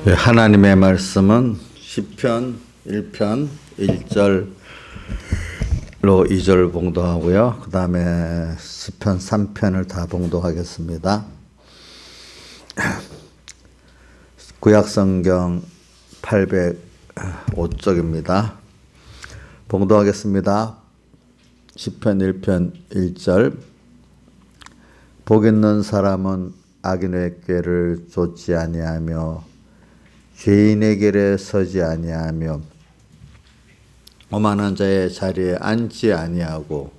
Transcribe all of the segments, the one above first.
네, 하나님의 말씀은 시편 1편 1절로 2절 봉독하고요. 그 다음에 시편 3편을 다 봉독하겠습니다. 구약성경 805쪽입니다. 봉독하겠습니다. 시편 1편 1절. 복 있는 사람은 악인의 꾀를 좇지 아니하며 죄인의 길에 서지 아니하며 오만한 자의 자리에 앉지 아니하고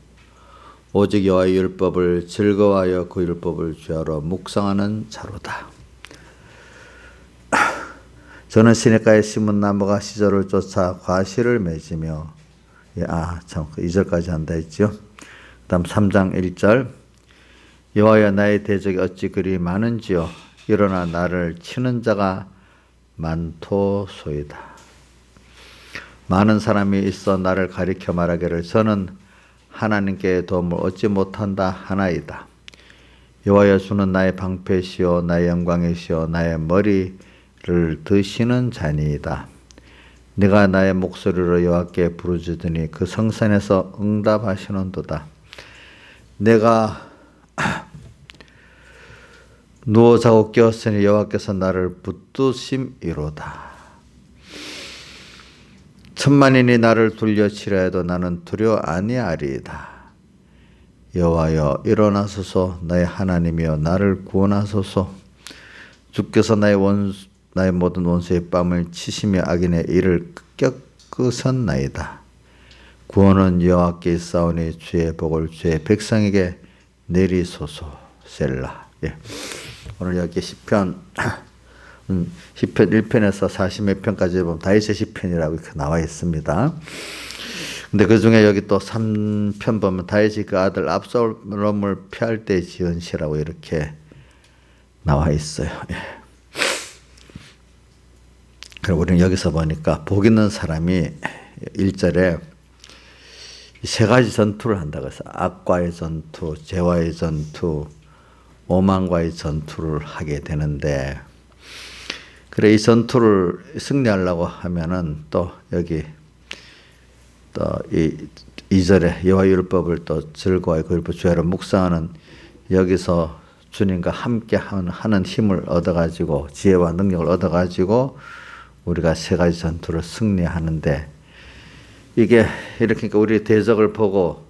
오직 여호와의 율법을 즐거워하여 그 율법을 죄하러 묵상하는 자로다. 저는 시냇가에 심은 나무가 시절을 쫓아 과실을 맺으며 2절까지 한다 했죠. 그 다음 3장 1절. 여호와여, 나의 대적이 어찌 그리 많은지요. 일어나 나를 치는 자가 많도소이다. 많은 사람이 있어 나를 가리켜 말하기를 저는 하나님께 도움을 얻지 못한다 하나이다. 여호와여, 주는 나의 방패시요 나의 영광이시요 나의 머리를 드시는 자니이다. 네가 나의 목소리로 여호와께 부르짖으니 그 성산에서 응답하시는도다. 내가 누워 자고 깨었으니 여호와께서 나를 붙드심이로다. 천만인이 나를 둘러치려 해도 나는 두려워 아니하리이다. 여호와여, 일어나소서. 나의 하나님이여, 나를 구원하소서. 주께서 나의 모든 원수의 뺨을 치시며 악인의 일을 꺾으셨나이다. 구원은 여호와께 있사오니 주의 복을 주의 백성에게 내리소서. 셀라. 오늘 여기 시편 1편에서 40몇 편까지 보면 다윗의 시편이라고 이렇게 나와 있습니다. 근데 그 중에 여기 또 3편 보면 다윗이 그 아들 압살롬을 피할 때 지은 시라고 이렇게 나와 있어요. 그리고 우리는 여기서 보니까 복 있는 사람이 1절에 세 가지 전투를 한다고 해서 악과의 전투, 죄와의 전투, 오만과의 전투를 하게 되는데, 그래 이 전투를 승리하려고 하면은 또 여기 또 이 2절에 여호와 율법을 또 즐거워하여 그 율법 죄하러 묵상하는, 여기서 주님과 함께 하는 힘을 얻어가지고 지혜와 능력을 얻어가지고 우리가 세 가지 전투를 승리하는데, 이게 이렇게 우리 대적을 보고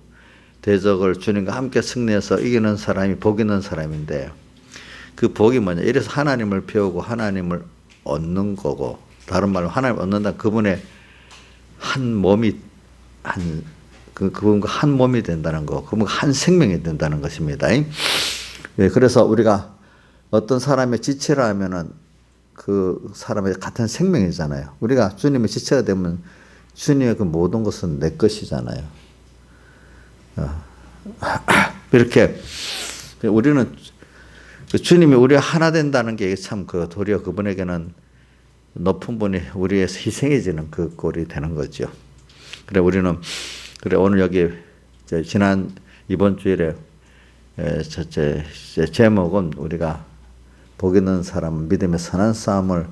대적을 주님과 함께 승리해서 이기는 사람이 복 있는 사람인데, 그 복이 뭐냐? 이래서 하나님을 배우고 하나님을 얻는 거고, 다른 말로 하나님을 얻는다. 그분의 한 몸이 그분과 한 몸이 된다는 거, 그분과 한 생명이 된다는 것입니다. 그래서 우리가 어떤 사람의 지체라 하면은 그 사람의 같은 생명이잖아요. 우리가 주님의 지체가 되면 주님의 그 모든 것은 내 것이잖아요. 이렇게 우리는 주님이 우리가 하나 된다는 게 참 도리어 그분에게는 높은 분이 우리에서 희생해지는 그 꼴이 되는 거죠. 그래 우리는 오늘 여기 이번 주일에 제목은 우리가 복 있는 사람은 믿음의 선한 싸움을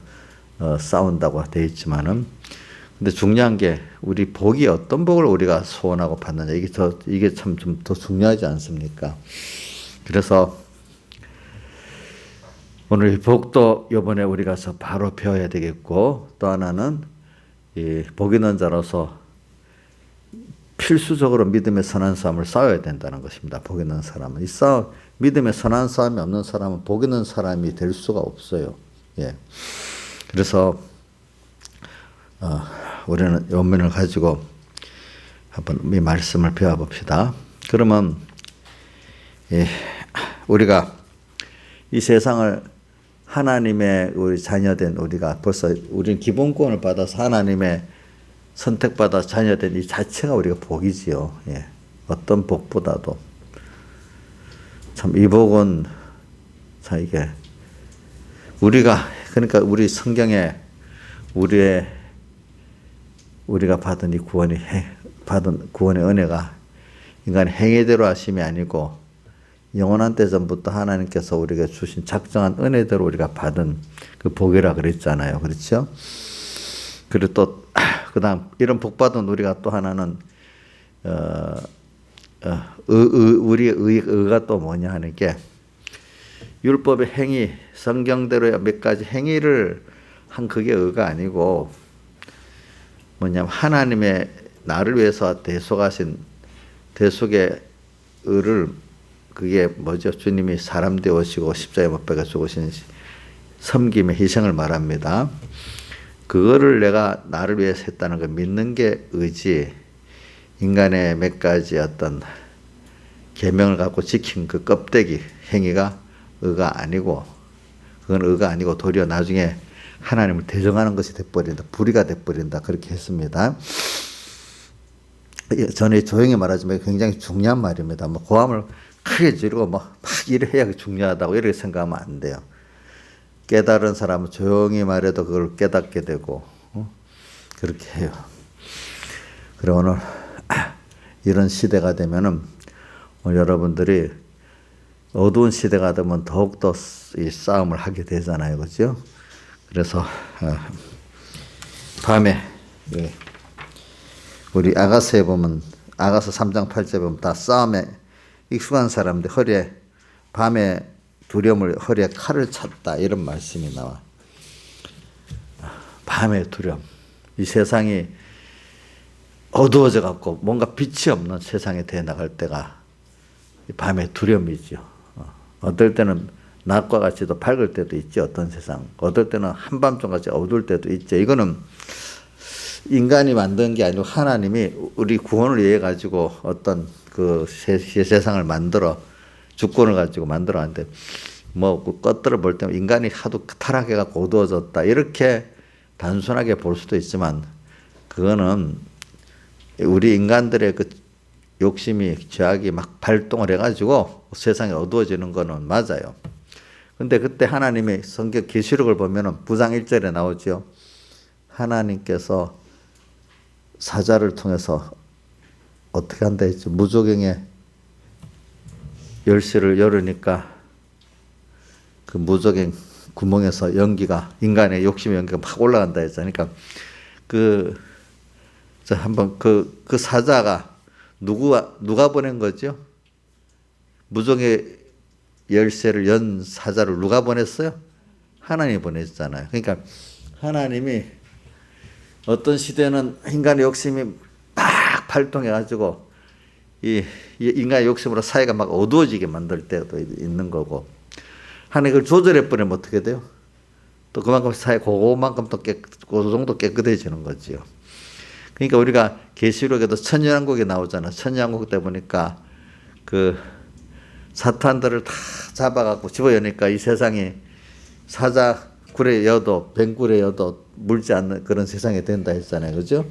싸운다고 되어 있지만은, 근데 중요한 게 우리 복이 어떤 복을 우리가 소원하고 받느냐, 이게 참 좀 더 중요하지 않습니까? 그래서 오늘 이 복도 이번에 우리가 바로 배워야 되겠고, 또 하나는 이 복 있는 자로서 필수적으로 믿음의 선한 싸움을 싸워야 된다는 것입니다. 복 있는 사람은 믿음의 선한 싸움이 없는 사람은 복 있는 사람이 될 수가 없어요. 그래서 우리는 원문을 가지고 한번 이 말씀을 배워봅시다. 그러면 우리가 이 세상을 하나님의 우리 자녀된 우리가 벌써 우리는 기본권을 받아서 하나님의 선택받아 자녀된 이 자체가 우리가 복이지요. 어떤 복보다도 참 이 복은 참 이게 그러니까 우리 성경에 우리가 받은 이 받은 구원의 은혜가 인간의 행위대로 하심이 아니고 영원한 때 전부터 하나님께서 우리에게 주신 작정한 은혜대로 우리가 받은 그 복이라 그랬잖아요. 그렇죠? 그리고 또 그다음 이런 복 받은 우리가 또 하나는 우리의 의가 또 뭐냐 하는 게 율법의 행위, 성경대로의 몇 가지 행위를 한 그게 의가 아니고 뭐냐면 하나님의 나를 위해서 대속하신 대속의 의를 그게 뭐죠? 주님이 사람 되어오시고 십자가에 못 박아 죽으신 섬김의 희생을 말합니다. 그거를 내가 나를 위해서 했다는 걸 믿는 게 의지, 인간의 몇 가지 어떤 계명을 갖고 지킨 그 껍데기 행위가 의가 아니고, 그건 의가 아니고 도리어 나중에 하나님을 대적하는 것이 돼버린다, 불의가 돼버린다, 그렇게 했습니다. 저는 조용히 말하지만 굉장히 중요한 말입니다. 뭐 고함을 크게 지르고 막 이래 해야 중요하다고 이렇게 생각하면 안 돼요. 깨달은 사람은 조용히 말해도 그걸 깨닫게 되고 그렇게 해요. 그리고 오늘 이런 시대가 되면은 오늘 여러분들이 어두운 시대가 되면 더욱더 이 싸움을 하게 되잖아요. 그죠? 그래서 밤에 우리 아가서에 보면 아가서 3장 8절에 보면 다 싸움에 익숙한 사람들 허리에 밤에 두려움을 허리에 칼을 찼다 이런 말씀이 나와. 밤의 두려움. 이 세상이 어두워져 갖고 뭔가 빛이 없는 세상에 대해 나갈 때가 밤의 두려움이죠. 어떨 때는 낮과 같이도 밝을 때도 있지, 어떤 세상. 어떨 때는 한밤중 같이 어두울 때도 있죠. 이거는 인간이 만든 게 아니고 하나님이 우리 구원을 위해 가지고 어떤 그 세상을 만들어 주권을 가지고 만들어놨는데 뭐 겉들어 볼 때는 인간이 하도 타락해 갖고 어두워졌다 이렇게 단순하게 볼 수도 있지만 그거는 우리 인간들의 그 욕심이 죄악이 막 발동을 해가지고 세상이 어두워지는 거는 맞아요. 근데 그때 하나님의 성경 계시록을 보면은 9장 1절에 나오죠. 하나님께서 사자를 통해서 어떻게 한다 했죠? 무조경의 열쇠를 열으니까 그 무조경 구멍에서 연기가, 인간의 욕심의 연기가 막 올라간다 했잖아요. 그러니까 한번 그 사자가 누가 보낸 거죠? 무조경의 열쇠를 연 사자를 누가 보냈어요? 하나님이 보냈잖아요. 그러니까 하나님이 어떤 시대는 인간의 욕심이 막 발동해가지고 이 인간의 욕심으로 사회가 막 어두워지게 만들 때도 있는 거고, 하나님 그걸 조절해버리면 어떻게 돼요? 또 그만큼 사회 그만큼 또 그 정도 깨끗해지는 거지요. 그러니까 우리가 계시록에도 천년왕국이 나오잖아. 천년왕국 때 보니까 그 사탄들을 다 잡아갖고 집어여니까 이 세상이 사자 굴에 여도 뱅굴에 여도 물지 않는 그런 세상이 된다 했잖아요. 그죠?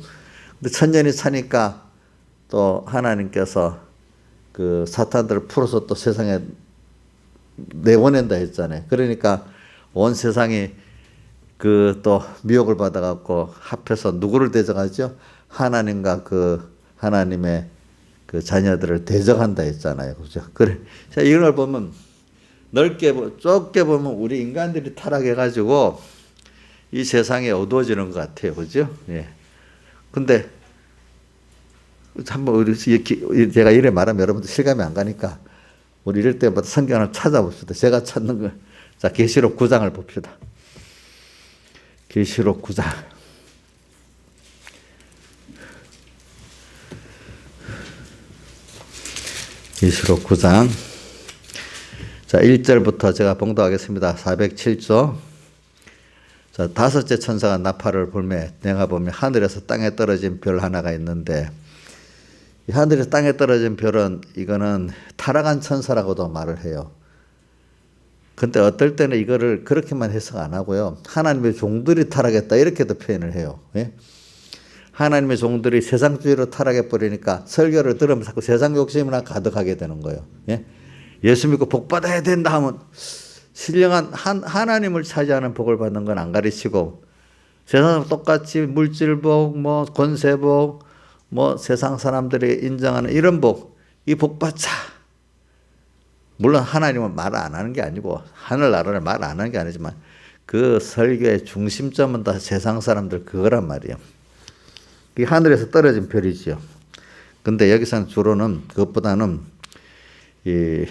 근데 천년이 차니까 또 하나님께서 그 사탄들을 풀어서 또 세상에 내보낸다 했잖아요. 그러니까 온 세상이 그 또 미혹을 받아갖고 합해서 누구를 대적하죠? 하나님과 그 하나님의 그 자녀들을 대적한다 했잖아요. 그죠? 그래. 자, 이런 걸 보면 좁게 보면 우리 인간들이 타락해가지고 이 세상이 어두워지는 것 같아요. 그죠? 예. 근데 한번 제가 이래 말하면 여러분들 실감이 안 가니까 우리 이럴 때마다 성경을 찾아봅시다. 제가 찾는 거. 자, 계시록 9장을 봅시다. 계시록 9장. 계시록 9장. 자, 1절부터 제가 봉독하겠습니다. 407조. 자, 다섯째 천사가 나팔을 불매 내가 보면 하늘에서 땅에 떨어진 별 하나가 있는데, 이 하늘에서 땅에 떨어진 별은 이거는 타락한 천사라고도 말을 해요. 근데 어떨 때는 이거를 그렇게만 해석 안 하고요. 하나님의 종들이 타락했다 이렇게도 표현을 해요. 예? 하나님의 종들이 세상주의로 타락해버리니까 설교를 들으면 자꾸 세상 욕심이나 가득하게 되는 거예요. 예? 예수 믿고 복 받아야 된다 하면 신령한 하나님을 차지하는 복을 받는 건 안 가르치고 세상은 똑같이 물질복, 뭐 권세복, 뭐 세상 사람들이 인정하는 이런 복, 이 복 받자. 물론 하나님은 말 안 하는 게 아니고 하늘나라를 말 안 하는 게 아니지만 그 설교의 중심점은 다 세상 사람들 그거란 말이에요. 이 하늘에서 떨어진 별이지요. 근데 여기서는 주로는 그것보다는 이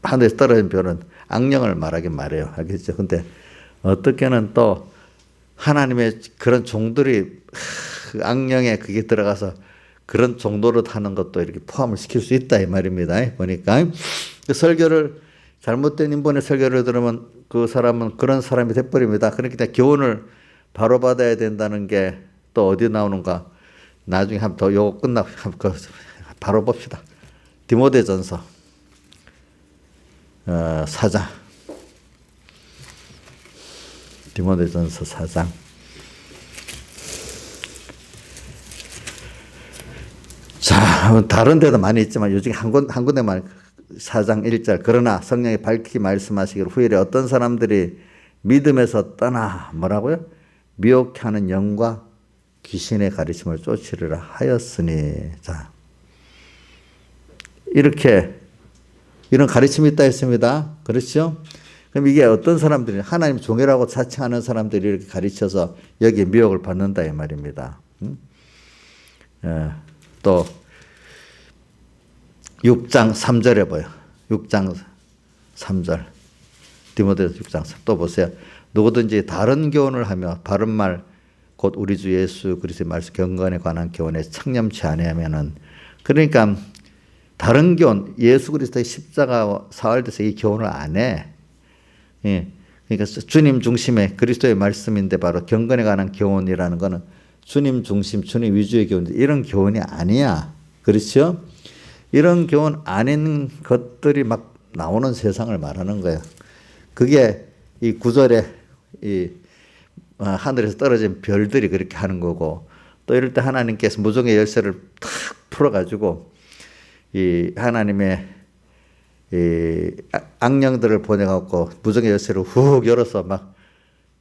하늘에서 떨어진 별은 악령을 말하긴 말해요. 알겠죠? 근데 어떻게는 또 하나님의 그런 종들이 그 악령에 그게 들어가서 그런 정도로 하는 것도 이렇게 포함을 시킬 수 있다 이 말입니다. 보니까 그 설교를 잘못된 인본의 설교를 들으면 그 사람은 그런 사람이 돼버립니다. 그러니까 교훈을 바로 받아야 된다는 게 또 어디 나오는가? 나중에 한번 더 요거 끝나고 한번 바로 봅시다. 디모데전서 4장. 디모데전서 4장. 자, 다른 데도 많이 있지만 요즘 한 군데만 4장 1절. 그러나 성령이 밝히 말씀하시기를 후일에 어떤 사람들이 믿음에서 떠나 뭐라고요? 미혹하는 영과 귀신의 가르침을 쫓으리라 하였으니. 자, 이렇게 이런 가르침이 있다 했습니다. 그렇죠? 그럼 이게 어떤 사람들이 하나님 종이라고 자칭하는 사람들이 이렇게 가르쳐서 여기에 미혹을 받는다 이 말입니다. 또 6장 3절에 보여. 6장 3절. 디모데서 6장 3절. 또 보세요. 누구든지 다른 교훈을 하며 바른 말 곧 우리 주 예수 그리스도의 말씀 경건에 관한 교훈에 창념치 아니하면은, 그러니까 다른 교훈, 예수 그리스도의 십자가 사활돼서 이 교훈을 안 해. 예. 그러니까 주님 중심의 그리스도의 말씀인데 바로 경건에 관한 교훈이라는 거는 주님 중심, 주님 위주의 교훈, 이런 교훈이 아니야. 그렇죠? 이런 교훈 아닌 것들이 막 나오는 세상을 말하는 거예요. 그게 이 구절에 이 하늘에서 떨어진 별들이 그렇게 하는 거고, 또 이럴 때 하나님께서 무정의 열쇠를 탁 풀어가지고 이 하나님의 이 악령들을 보내갖고 무정의 열쇠를 훅 열어서 막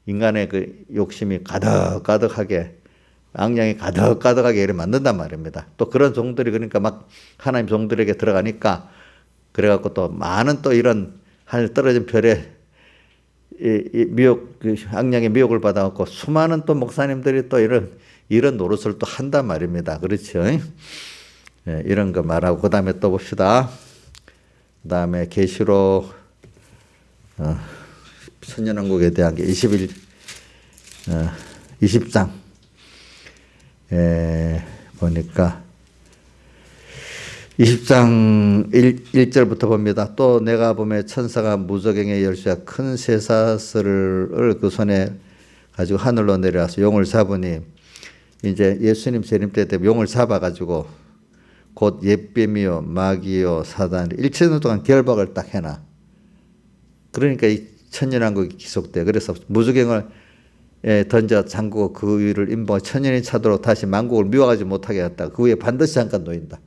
인간의 그 욕심이 가득가득하게, 악령이 가득가득하게 이렇게 만든단 말입니다. 또 그런 종들이 그러니까 막 하나님 종들에게 들어가니까 그래갖고 또 많은 또 이런 하늘 떨어진 별에 이 미혹, 악령의 미혹을 받아갖고 수많은 또 목사님들이 또 이런 노릇을 또 한단 말입니다. 그렇죠? 예, 이런 거 말하고 그 다음에 또 봅시다. 그 다음에 계시록 천년왕국에 대한 게 20장 보니까 20장 1절부터 봅니다. 또 내가 보매 천사가 무저갱의 열쇠와 큰 쇠사슬을 그 손에 가지고 하늘로 내려와서 용을 잡으니, 이제 예수님 재림 때 용을 잡아가지고 곧 옛뱀이요 마귀요 사단 1,000년 동안 결박을 딱 해놔. 그러니까 이 천년왕국이 기속돼. 그래서 무저갱을 던져 잠그고 그 위를 임봉 천년이 차도록 다시 만국을 미워하지 못하게 했다. 그 위에 반드시 잠깐 놓인다.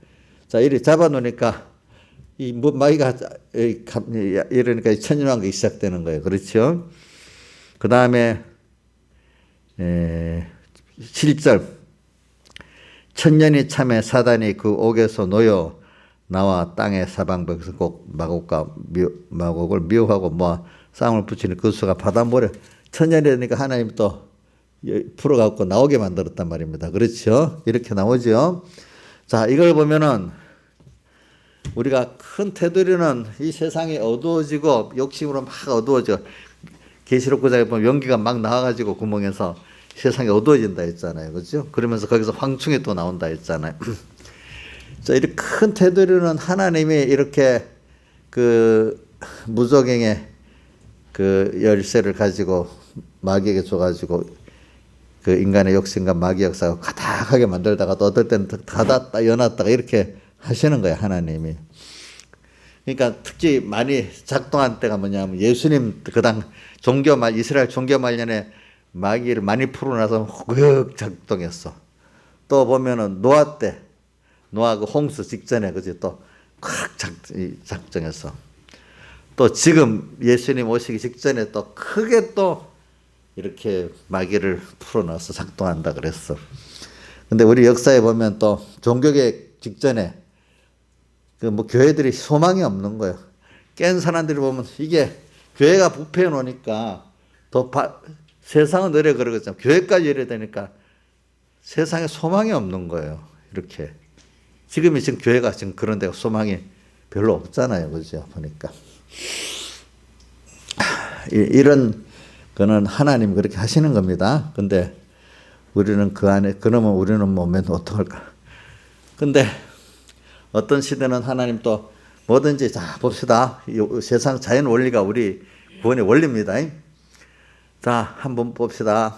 자, 이렇게 잡아놓으니까 이 마귀가 이러니까 천년왕국이 시작되는 거예요. 그렇죠? 그 다음에 7절. 천년이 참에 사단이 그 옥에서 놓여 나와 땅의 사방벽에서 꼭 마곡을 미워하고 뭐 싸움을 붙이는 그 수가 바닷물에 천년이 되니까 하나님 또 풀어갖고 나오게 만들었단 말입니다. 그렇죠? 이렇게 나오죠. 자, 이걸 보면은 우리가 큰 테두리는 이 세상이 어두워지고 욕심으로 막 어두워져. 계시록 9장에 보면 연기가 막 나와가지고 구멍에서 세상이 어두워진다 했잖아요. 그렇죠? 그러면서 거기서 황충이 또 나온다 했잖아요. 자, 이렇게 큰 테두리는 하나님이 이렇게 그 무저갱의 그 열쇠를 가지고 마귀에게 줘가지고 그 인간의 욕심과 마귀 역사가 가득하게 만들다가 또 어떨 때는 닫았다 여놨다가 이렇게 하시는 거예요, 하나님이. 그러니까 특히 많이 작동한 때가 뭐냐면 예수님 그당 이스라엘 종교 말년에 마귀를 많이 풀어놔서 흑 작동했어. 또 보면은 노아 때, 노아 그 홍수 직전에 그지 또 콱 작정했어. 또 지금 예수님 오시기 직전에 또 크게 또 이렇게 마귀를 풀어놔서 작동한다 그랬어. 근데 우리 역사에 보면 또 종교개혁 직전에 그 뭐 교회들이 소망이 없는 거예요. 깬 사람들이 보면 이게 교회가 부패해 놓으니까 세상은 느려 그러겠지만 교회까지 이래야 되니까 세상에 소망이 없는 거예요. 이렇게. 지금 교회가 지금 그런 데가 소망이 별로 없잖아요. 그죠? 보니까. 이런 거는 하나님 그렇게 하시는 겁니다. 근데 우리는 그 안에, 그러면 우리는 뭐면 어떡할까? 근데 어떤 시대는 하나님 또 뭐든지 자, 봅시다. 세상 자연 원리가 우리 구원의 원리입니다. 자, 한번 봅시다.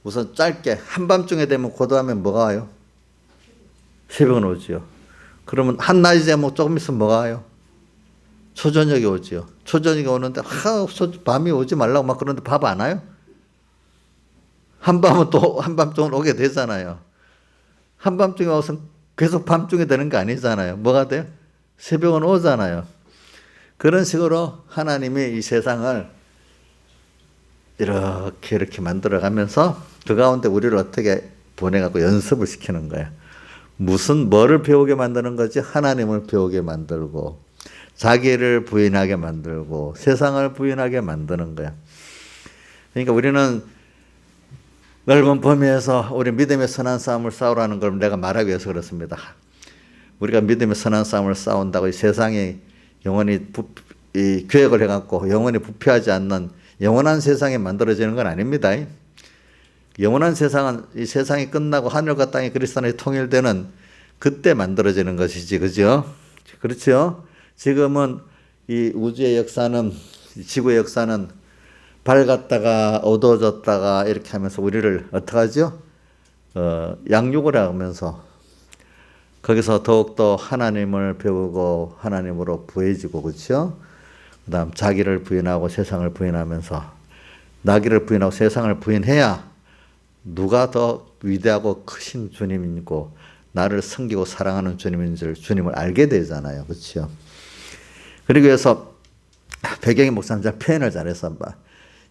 우선 짧게 한밤중에 되면 고도하면 뭐가 와요? 새벽은 오지요. 그러면 한낮이 되면 조금 있으면 뭐가 와요? 초저녁이 오지요. 초저녁이 오는데 밤이 오지 말라고 막 그러는데 밥 안 와요? 한밤은 또 한밤중은 오게 되잖아요. 한밤중에 와서 계속 밤중에 되는 거 아니잖아요. 뭐가 돼요? 새벽은 오잖아요. 그런 식으로 하나님이 이 세상을 이렇게 만들어가면서 그 가운데 우리를 어떻게 보내갖고 연습을 시키는 거야. 뭐를 배우게 만드는 거지? 하나님을 배우게 만들고 자기를 부인하게 만들고 세상을 부인하게 만드는 거야. 그러니까 우리는 넓은 범위에서 우리 믿음의 선한 싸움을 싸우라는 걸 내가 말하기 위해서 그렇습니다. 우리가 믿음의 선한 싸움을 싸운다고 이 세상이 영원히 이 계획을 해갖고 영원히 부패하지 않는 영원한 세상이 만들어지는 건 아닙니다. 영원한 세상은 이 세상이 끝나고 하늘과 땅이 그리스도 안에 통일되는 그때 만들어지는 것이지, 그죠? 그렇죠? 지금은 이 우주의 역사는, 지구의 역사는 밝았다가 어두워졌다가 이렇게 하면서 우리를 어떻게 하죠? 양육을 하면서 거기서 더욱더 하나님을 배우고 하나님으로 부해지고, 그렇죠? 그 다음 자기를 부인하고 세상을 부인하면서 나기를 부인하고 세상을 부인해야 누가 더 위대하고 크신 주님이고 나를 섬기고 사랑하는 주님인 줄 주님을 알게 되잖아요. 그렇죠? 그리고 해서 배경의 목사님 잘 표현을 잘해서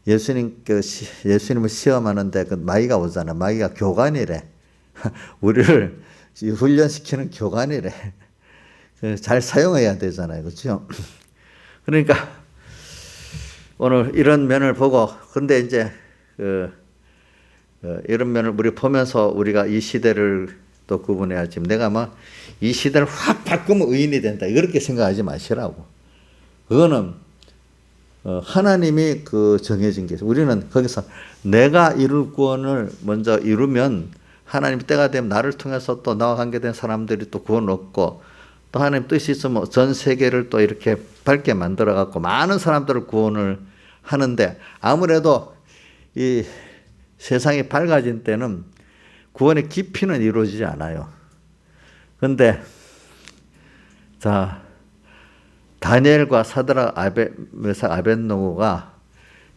예수님을 시험하는데 그 마귀가 오잖아. 마귀가 교관이래. 우리를 훈련시키는 교관이래. 잘 사용해야 되잖아요. 그렇죠? 그러니까 오늘 이런 면을 보고, 근데 이제 이런 면을 우리 보면서 우리가 이 시대를 또 구분해야 지금 내가 이 시대를 확 바꾸면 의인이 된다 이렇게 생각하지 마시라고. 그거는 하나님이 정해진 게 우리는 거기서 내가 이룰 구원을 먼저 이루면 하나님 때가 되면 나를 통해서 또 나와 관계된 사람들이 또 구원을 얻고 또 하나님 뜻이 있으면 전 세계를 또 이렇게 밝게 만들어 갖고 많은 사람들을 구원을 하는데 아무래도 이 세상이 밝아진 때는 구원의 깊이는 이루어지지 않아요. 그런데 자 다니엘과 사드락 메삭 아벳노고가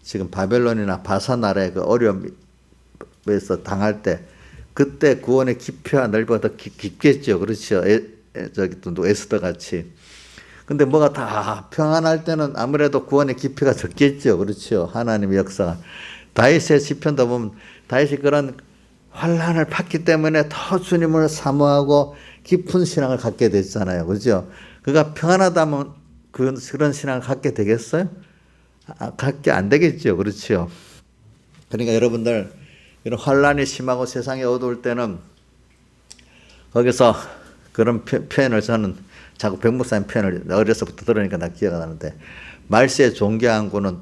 지금 바벨론이나 바사 나라의 그 어려움에서 당할 때 그때 구원의 깊이와 넓이가 더 깊겠죠. 그렇죠. 저기 또 에스더 같이. 근데 뭐가 다 평안할 때는 아무래도 구원의 깊이가 적겠죠. 그렇죠. 하나님의 역사가. 다윗의 시편도 보면 다윗이 그런 환난을 받기 때문에 더 주님을 사모하고 깊은 신앙을 갖게 됐잖아요. 그렇죠. 그가 평안하다면 그런 신앙을 갖게 되겠어요? 갖게 안 되겠죠. 그렇죠. 그러니까 여러분들 이런 환난이 심하고 세상이 어두울 때는 거기서 그런 표현을 저는 자꾸 백 목사님 표현을 어려서부터 들으니까 나 기억이 나는데 말세의 존귀한 구는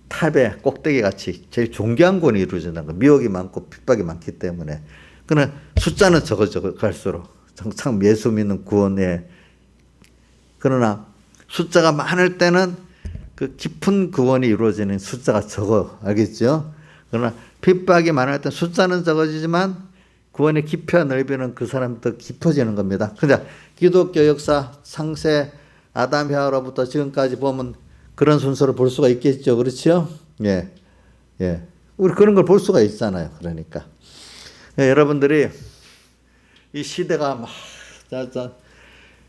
탑의 꼭대기 같이 제일 존귀한 구원이 이루어진다는 거. 미혹이 많고 핍박이 많기 때문에. 그러나 숫자는 적어져 갈수록 참 예수 믿는 구원에 그러나 숫자가 많을 때는 그 깊은 구원이 이루어지는 숫자가 적어. 알겠죠? 그러나 핍박이 많을 때 숫자는 적어지지만 구원의 깊이와 넓이는 그 사람 더 깊어지는 겁니다. 근데 기독교 역사 창세 아담 혀로부터 지금까지 보면 그런 순서를 볼 수가 있겠죠. 그렇죠? 예. 예. 우리 그런 걸 볼 수가 있잖아요. 그러니까. 예, 여러분들이 이 시대가 막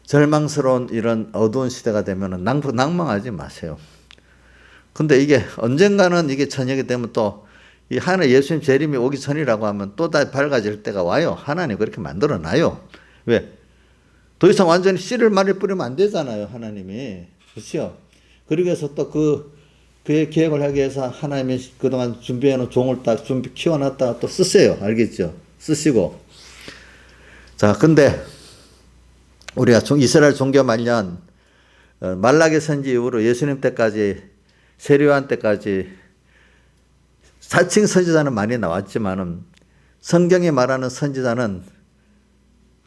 절망스러운 이런 어두운 시대가 되면 낭망하지 마세요. 근데 이게 언젠가는 이게 저녁이 되면 또 이 하늘 예수님 재림이 오기 전이라고 하면 또 다시 밝아질 때가 와요. 하나님 그렇게 만들어 놔요. 왜? 더 이상 완전히 씨를 많이 뿌리면 안 되잖아요. 하나님이. 그렇죠? 그러기 위해서 또 그의 계획을 하기 위해서 하나님이 그동안 준비해 놓은 종을 딱 키워놨다가 또 쓰세요. 알겠죠? 쓰시고. 자, 근데 우리가 이스라엘 종교 말년 말라기 선지 이후로 예수님 때까지 세례요한 때까지 사칭 선지자는 많이 나왔지만은 성경이 말하는 선지자는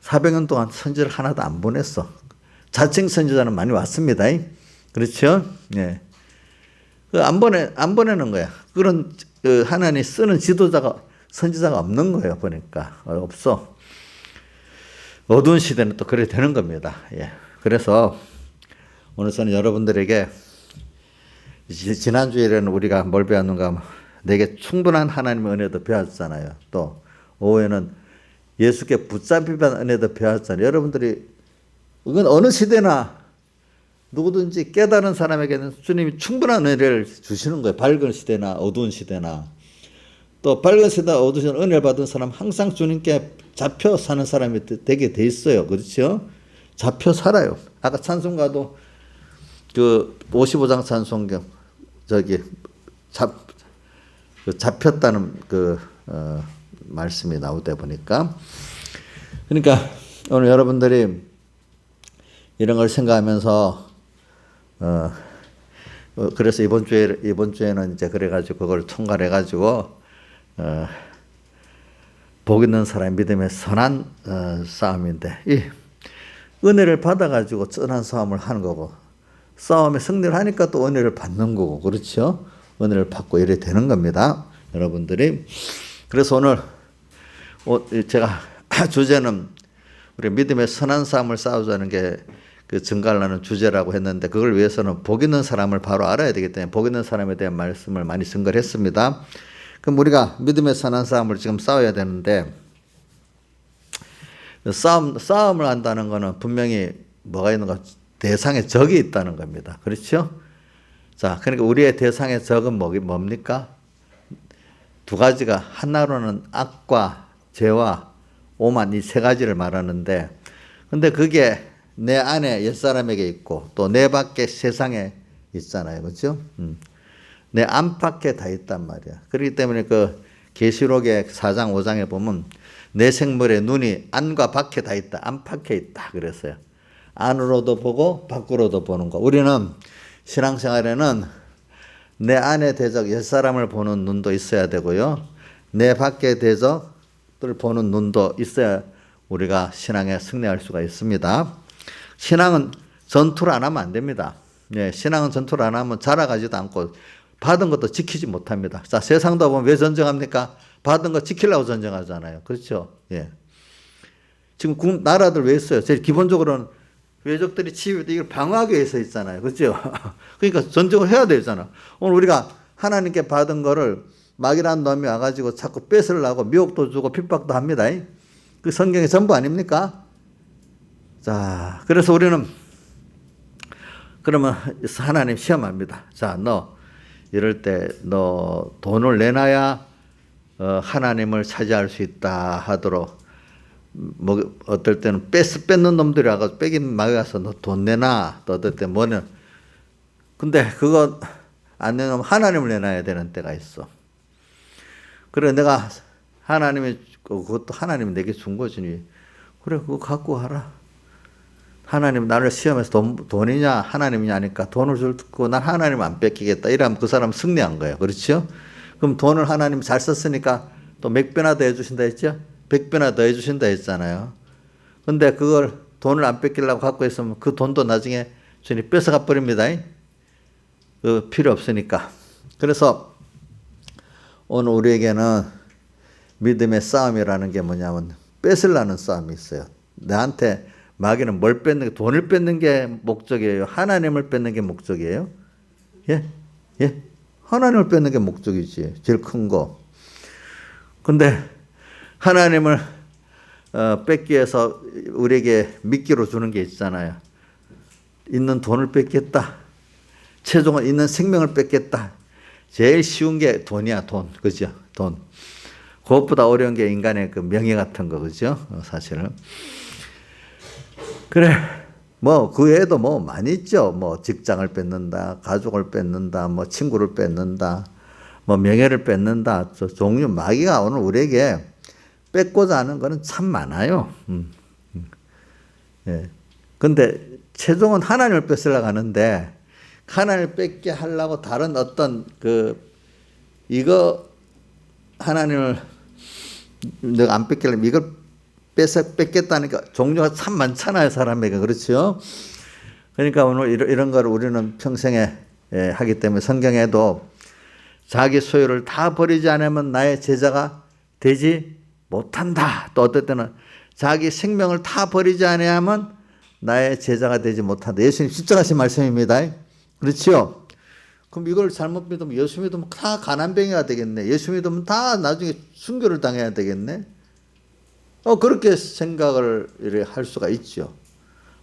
400년 동안 선지를 하나도 안 보냈어. 자칭 선지자는 많이 왔습니다. 그렇죠? 예. 안 보내는 거야. 그런 하나님 쓰는 선지자가 없는 거예요. 보니까 없어. 어두운 시대는 또 그래 되는 겁니다. 예. 그래서 오늘 저는 여러분들에게 지난주에는 우리가 뭘 배웠는가? 내게 충분한 하나님의 은혜도 배웠잖아요. 또 오후에는 예수께 붙잡히는 은혜도 배웠잖아요. 여러분들이 이건 어느 시대나 누구든지 깨달은 사람에게는 주님이 충분한 은혜를 주시는 거예요. 밝은 시대나 어두운 시대나. 또 밝은 시대나 어두운 시대나 은혜를 받은 사람 항상 주님께 잡혀 사는 사람이 되게 돼 있어요. 그렇죠? 잡혀 살아요. 아까 찬송가도 그 55장 찬송경 잡혔다는 말씀이 나오다 보니까. 그러니까 오늘 여러분들이 이런 걸 생각하면서 그래서 이번 주에는 이제 그래가지고 그걸 총괄해가지고 복 있는 사람의 믿음의 선한 싸움인데 이 은혜를 받아가지고 선한 싸움을 하는 거고 싸움에 승리를 하니까 또 은혜를 받는 거고 그렇죠? 은혜를 받고 이래 되는 겁니다. 여러분들이. 그래서 오늘 제가 주제는 우리 믿음의 선한 싸움을 싸우자는 게 그 증가하는 주제라고 했는데 그걸 위해서는 복 있는 사람을 바로 알아야 되기 때문에 복 있는 사람에 대한 말씀을 많이 증거를 했습니다. 그럼 우리가 믿음의 선한 싸움을 지금 싸워야 되는데 싸움을 한다는 거는 분명히 뭐가 있는가? 대상의 적이 있다는 겁니다. 그렇죠? 자, 그러니까 우리의 대상의 적은 뭡니까? 두 가지가 하나로는 악과 죄와 오만 이 세 가지를 말하는데 근데 그게 내 안에 옛사람에게 있고 또 내 밖에 세상에 있잖아요. 그렇죠? 내 안팎에 다 있단 말이야. 그렇기 때문에 그 계시록의 4장 5장에 보면 내 생물의 눈이 안과 밖에 다 있다. 안팎에 있다. 그랬어요. 안으로도 보고 밖으로도 보는 거. 우리는 신앙생활에는 내 안의 대적 옛사람을 보는 눈도 있어야 되고요. 내 밖의 대적을 보는 눈도 있어야 우리가 신앙에 승리할 수가 있습니다. 신앙은 전투를 안 하면 안 됩니다. 예, 신앙은 전투를 안 하면 자라가지도 않고 받은 것도 지키지 못합니다. 자, 세상도 보면 왜 전쟁합니까? 받은 거 지키려고 전쟁하잖아요. 그렇죠? 예. 지금 나라들 왜 있어요? 제일 기본적으로는 외적들이 이걸 방어하기 위해서 있잖아요. 그렇죠? 그러니까 전쟁을 해야 되잖아. 오늘 우리가 하나님께 받은 거를 마귀라는 놈이 와가지고 자꾸 뺏으려고 미혹도 주고 핍박도 합니다. 그 성경의 전부 아닙니까? 자, 그래서 우리는 그러면 하나님 시험합니다. 자, 너 이럴 때 너 돈을 내놔야 하나님을 차지할 수 있다 하도록 뭐 어떨 때는 뺏는 놈들이 와서 뺏긴 마귀 가서 너 돈 내놔. 또 어떨 때 뭐는 근데 그거 안 내놓으면 하나님을 내놔야 되는 때가 있어. 그래 내가 하나님이 그것도 하나님이 내게 준 거지. 그래 그거 갖고 가라. 하나님 나를 시험해서 돈이냐 하나님이냐 하니까 돈을 주고 난 하나님 안 뺏기겠다. 이러면 그 사람은 승리한 거예요. 그렇죠? 그럼 돈을 하나님 잘 썼으니까 또 몇 배나 더 해주신다 했죠? 100배나 더 해주신다 했잖아요. 근데 그걸 돈을 안 뺏기려고 갖고 있으면 그 돈도 나중에 주님 뺏어가 버립니다. 그 필요 없으니까. 그래서 오늘 우리에게는 믿음의 싸움이라는 게 뭐냐면 뺏으려는 싸움이 있어요. 나한테 마귀는 뭘 뺏는 게 돈을 뺏는 게 목적이에요. 하나님을 뺏는 게 목적이에요. 예? 예? 하나님을 뺏는 게 목적이지. 제일 큰 거. 근데 하나님을 뺏기 위해서 우리에게 미끼로 주는 게 있잖아요. 있는 돈을 뺏겠다. 최종은 있는 생명을 뺏겠다. 제일 쉬운 게 돈이야, 돈. 그죠? 돈. 그것보다 어려운 게 인간의 그 명예 같은 거, 그죠? 사실은. 그래. 뭐 그 외에도 뭐 많이 있죠. 뭐 직장을 뺏는다, 가족을 뺏는다, 뭐 친구를 뺏는다, 뭐 명예를 뺏는다. 종류 마귀가 오늘 우리에게 뺏고자 하는 거는 참 많아요. 예. 근데 최종은 하나님을 뺏으려고 하는데 하나님을 뺏게 하려고 다른 어떤 이거 하나님을 내가 안 뺏기려면 이걸 뺏겠다니까 종류가 참 많잖아요, 사람에게. 그렇죠? 그러니까 오늘 이런 걸 우리는 평생에 하기 때문에 성경에도 자기 소유를 다 버리지 않으면 나의 제자가 되지 못한다. 또 어떨 때는 자기 생명을 다 버리지 않으면 나의 제자가 되지 못한다. 예수님 진짜 하신 말씀입니다. 그렇죠? 그럼 이걸 잘못 믿으면 예수 믿으면 다 가난뱅이가 되겠네. 예수 믿으면 다 나중에 순교를 당해야 되겠네. 그렇게 생각을 할 수가 있죠.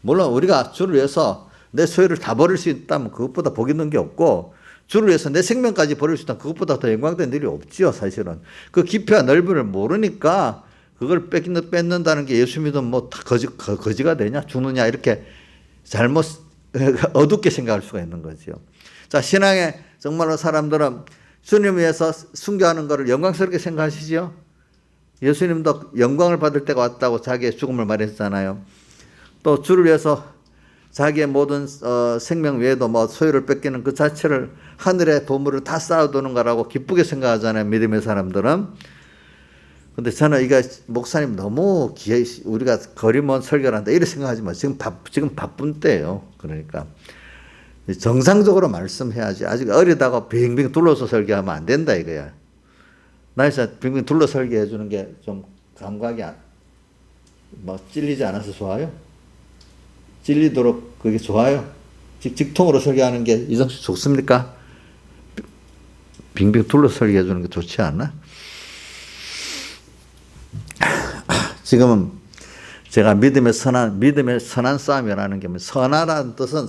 물론 우리가 주를 위해서 내 소유를 다 버릴 수 있다면 그것보다 복 있는 게 없고, 주를 위해서 내 생명까지 버릴 수 있다면 그것보다 더 영광된 일이 없지요, 사실은. 그 깊이와 넓이를 모르니까 그걸 뺏는다는 게 예수 믿으면 뭐 다 거지가 되냐, 죽느냐, 이렇게 잘못 어둡게 생각할 수가 있는 거죠. 자, 신앙에 정말로 사람들은 주님 위해서 순교하는 것을 영광스럽게 생각하시죠? 예수님도 영광을 받을 때가 왔다고 자기의 죽음을 말했잖아요. 또 주를 위해서 자기의 모든 생명 외에도 뭐 소유를 뺏기는 그 자체를 하늘의 보물을 다 쌓아두는 거라고 기쁘게 생각하잖아요, 믿음의 사람들은. 근데 저는 이거 목사님 너무 우리가 거리 먼 설교를 한다 이렇게 생각하지 마. 지금 바쁜 때예요. 그러니까 정상적으로 말씀해야지. 아직 어리다고 빙빙 둘러서 설교하면 안 된다 이거야. 나 진짜 빙빙 둘러 설교해 주는 게 좀 감각이 뭐 찔리지 않아서 좋아요? 찔리도록 그게 좋아요? 직통으로 설교하는 게 이정수 좋습니까? 빙빙 둘러 설교해 주는 게 좋지 않나? 지금은 제가 믿음의 선한 싸움이라는 게 선하라는 뜻은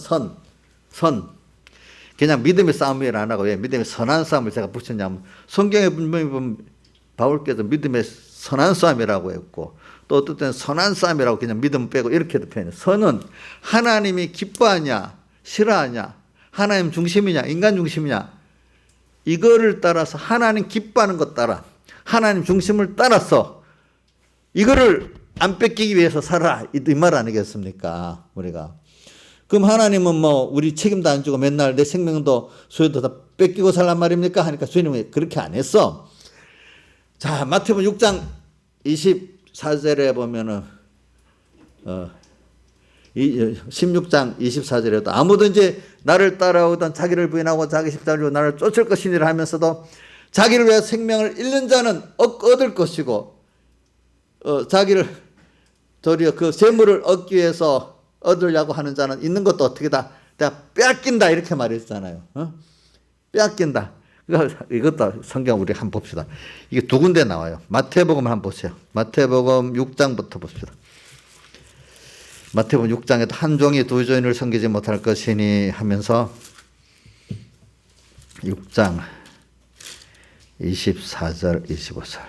그냥 믿음의 싸움을 안 하고 왜 믿음의 선한 싸움을 제가 붙였냐면 성경에 분명히 보면 바울께서 믿음의 선한 싸움이라고 했고 또 어떨 때는 선한 싸움이라고 그냥 믿음 빼고 이렇게도 표현해요. 선은 하나님이 기뻐하냐 싫어하냐 하나님 중심이냐 인간 중심이냐 이거를 따라서 하나님 기뻐하는 것 따라 하나님 중심을 따라서 이거를 안 뺏기기 위해서 살아 이 말 아니겠습니까? 우리가 그럼 하나님은 뭐 우리 책임도 안 지고 맨날 내 생명도 소유도 다 뺏기고 살란 말입니까? 하니까 주님이 그렇게 안 했어. 자, 마태복음 6장 24절에 보면은 16장 24절에도 아무든지 나를 따라오던 자기를 부인하고 자기 십자가를 지고 나를 쫓을 것이니라 하면서도 자기를 위해 생명을 잃는 자는 얻을 것이고 자기를 도리어 그 재물을 얻기 위해서 얻으려고 하는 자는 있는 것도 어떻게 다 빼앗긴다 이렇게 말했잖아요. 빼앗긴다. 이것도 성경 우리 한번 봅시다. 이게 두 군데 나와요. 마태복음 한번 보세요. 마태복음 6장부터 봅시다. 마태복음 6장에도 한 종이 두 주인을 섬기지 못할 것이니 하면서 6장 24절 25절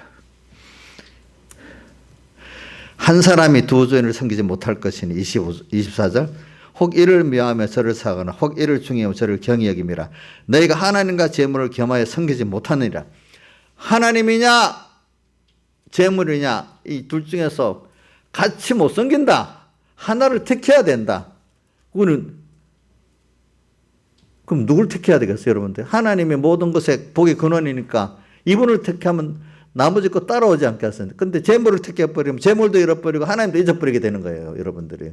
한 사람이 두 주인을 섬기지 못할 것이니 24절 혹 이를 미워하며 저를 사하거나 혹 이를 중요하며 저를 경히 여김이라 너희가 하나님과 재물을 겸하여 섬기지 못하느니라. 하나님이냐 재물이냐 이 둘 중에서 같이 못 섬긴다. 하나를 택해야 된다. 그거는 그럼 누굴 택해야 되겠어요, 여러분들? 하나님의 모든 것의 복의 근원이니까 이분을 택하면 나머지 거 따라오지 않겠습니까? 근데 재물을 택해버리면 재물도 잃어버리고 하나님도 잊어버리게 되는 거예요, 여러분들이.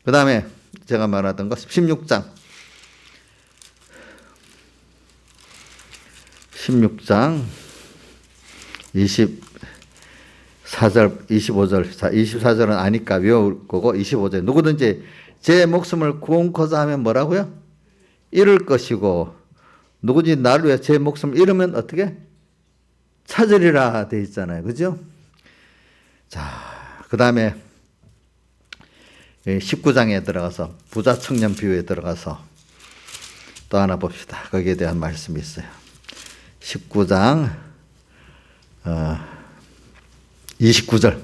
그 다음에 제가 말하던 것 16장 24절 25절 자 24절은 아니까 외울 거고 25절 누구든지 제 목숨을 구원코자 하면 뭐라고요? 잃을 것이고 누구든지 나를 위해 제 목숨을 잃으면 어떻게? 찾으리라 돼 있잖아요. 그죠? 자, 그 다음에 19장에 들어가서 부자 청년 비유에 들어가서 또 하나 봅시다. 거기에 대한 말씀이 있어요. 19장 29절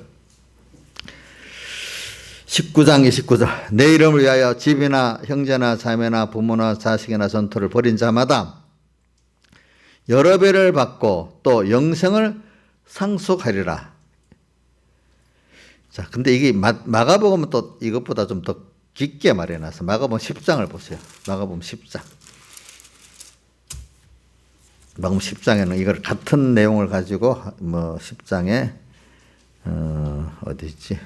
19장 29절 내 이름을 위하여 집이나 형제나 자매나 부모나 자식이나 전토를 벌인 자마다 여러 배를 받고 또 영생을 상속하리라. 자, 근데 이게 마가복음은 또 이것보다 좀 더 깊게 말해놔서 마가복음 10장을 보세요. 마가복음 10장. 마가복음 10장에는 이걸 같은 내용을 가지고 뭐 10장에 어디 있지?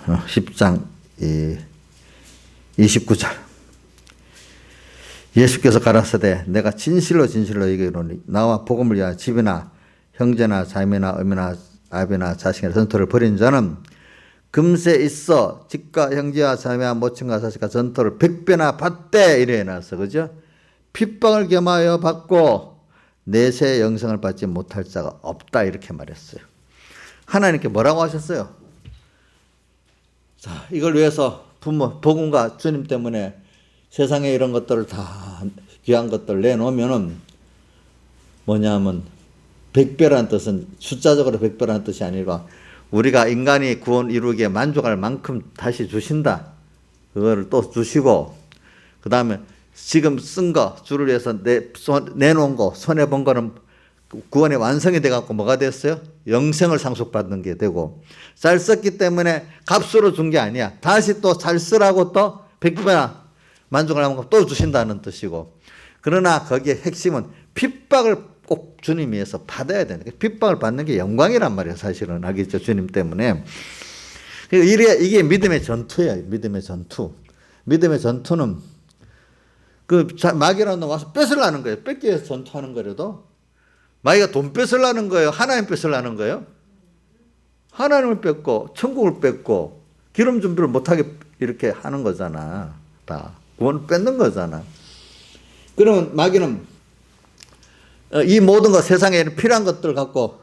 10장 29절 예수께서 가라사대 내가 진실로 진실로 얘기하노니 나와 복음을 위하여 집이나 형제나 자매나 어미나 아비나 자식이나 전토를 벌인 자는 금세 있어 집과 형제와 자매와 모친과 자식과 전토를 100배나 받되 이래 해놨어. 그죠? 핍박을 겸하여 받고 내세 영생을 받지 못할 자가 없다 이렇게 말했어요. 하나님께 뭐라고 하셨어요? 자, 이걸 위해서 복음과 주님 때문에 세상에 이런 것들을 다 귀한 것들 내놓으면은 뭐냐면 100배라는 뜻은 숫자적으로 100배라는 뜻이 아니라 우리가 인간이 구원 이루기에 만족할 만큼 다시 주신다. 그거를 또 주시고 그 다음에 지금 쓴 거 주를 위해서 내놓은 거 손해본 거는 구원의 완성이 돼갖고 뭐가 됐어요? 영생을 상속받는 게 되고 잘 썼기 때문에 값으로 준 게 아니야. 다시 또 잘 쓰라고 또 100배나 만족을 하는 거 또 주신다는 뜻이고 그러나 거기에 핵심은 핍박을 꼭 주님 위해서 받아야 되는 거예요. 핍박을 받는 게 영광이란 말이에요. 사실은 알겠죠? 주님 때문에. 이게 믿음의 전투예요. 믿음의 전투. 믿음의 전투는 그 마귀라는 놈 와서 뺏으려는 거예요. 뺏기 위해서 전투하는 거라도 마귀가 돈 뺏으려는 거예요? 하나님 뺏으려는 거예요? 하나님을 뺏고 천국을 뺏고 기름 준비를 못하게 이렇게 하는 거잖아. 다 구원을 뺏는 거잖아. 그러면 마귀는 이 모든 것 세상에 필요한 것들 갖고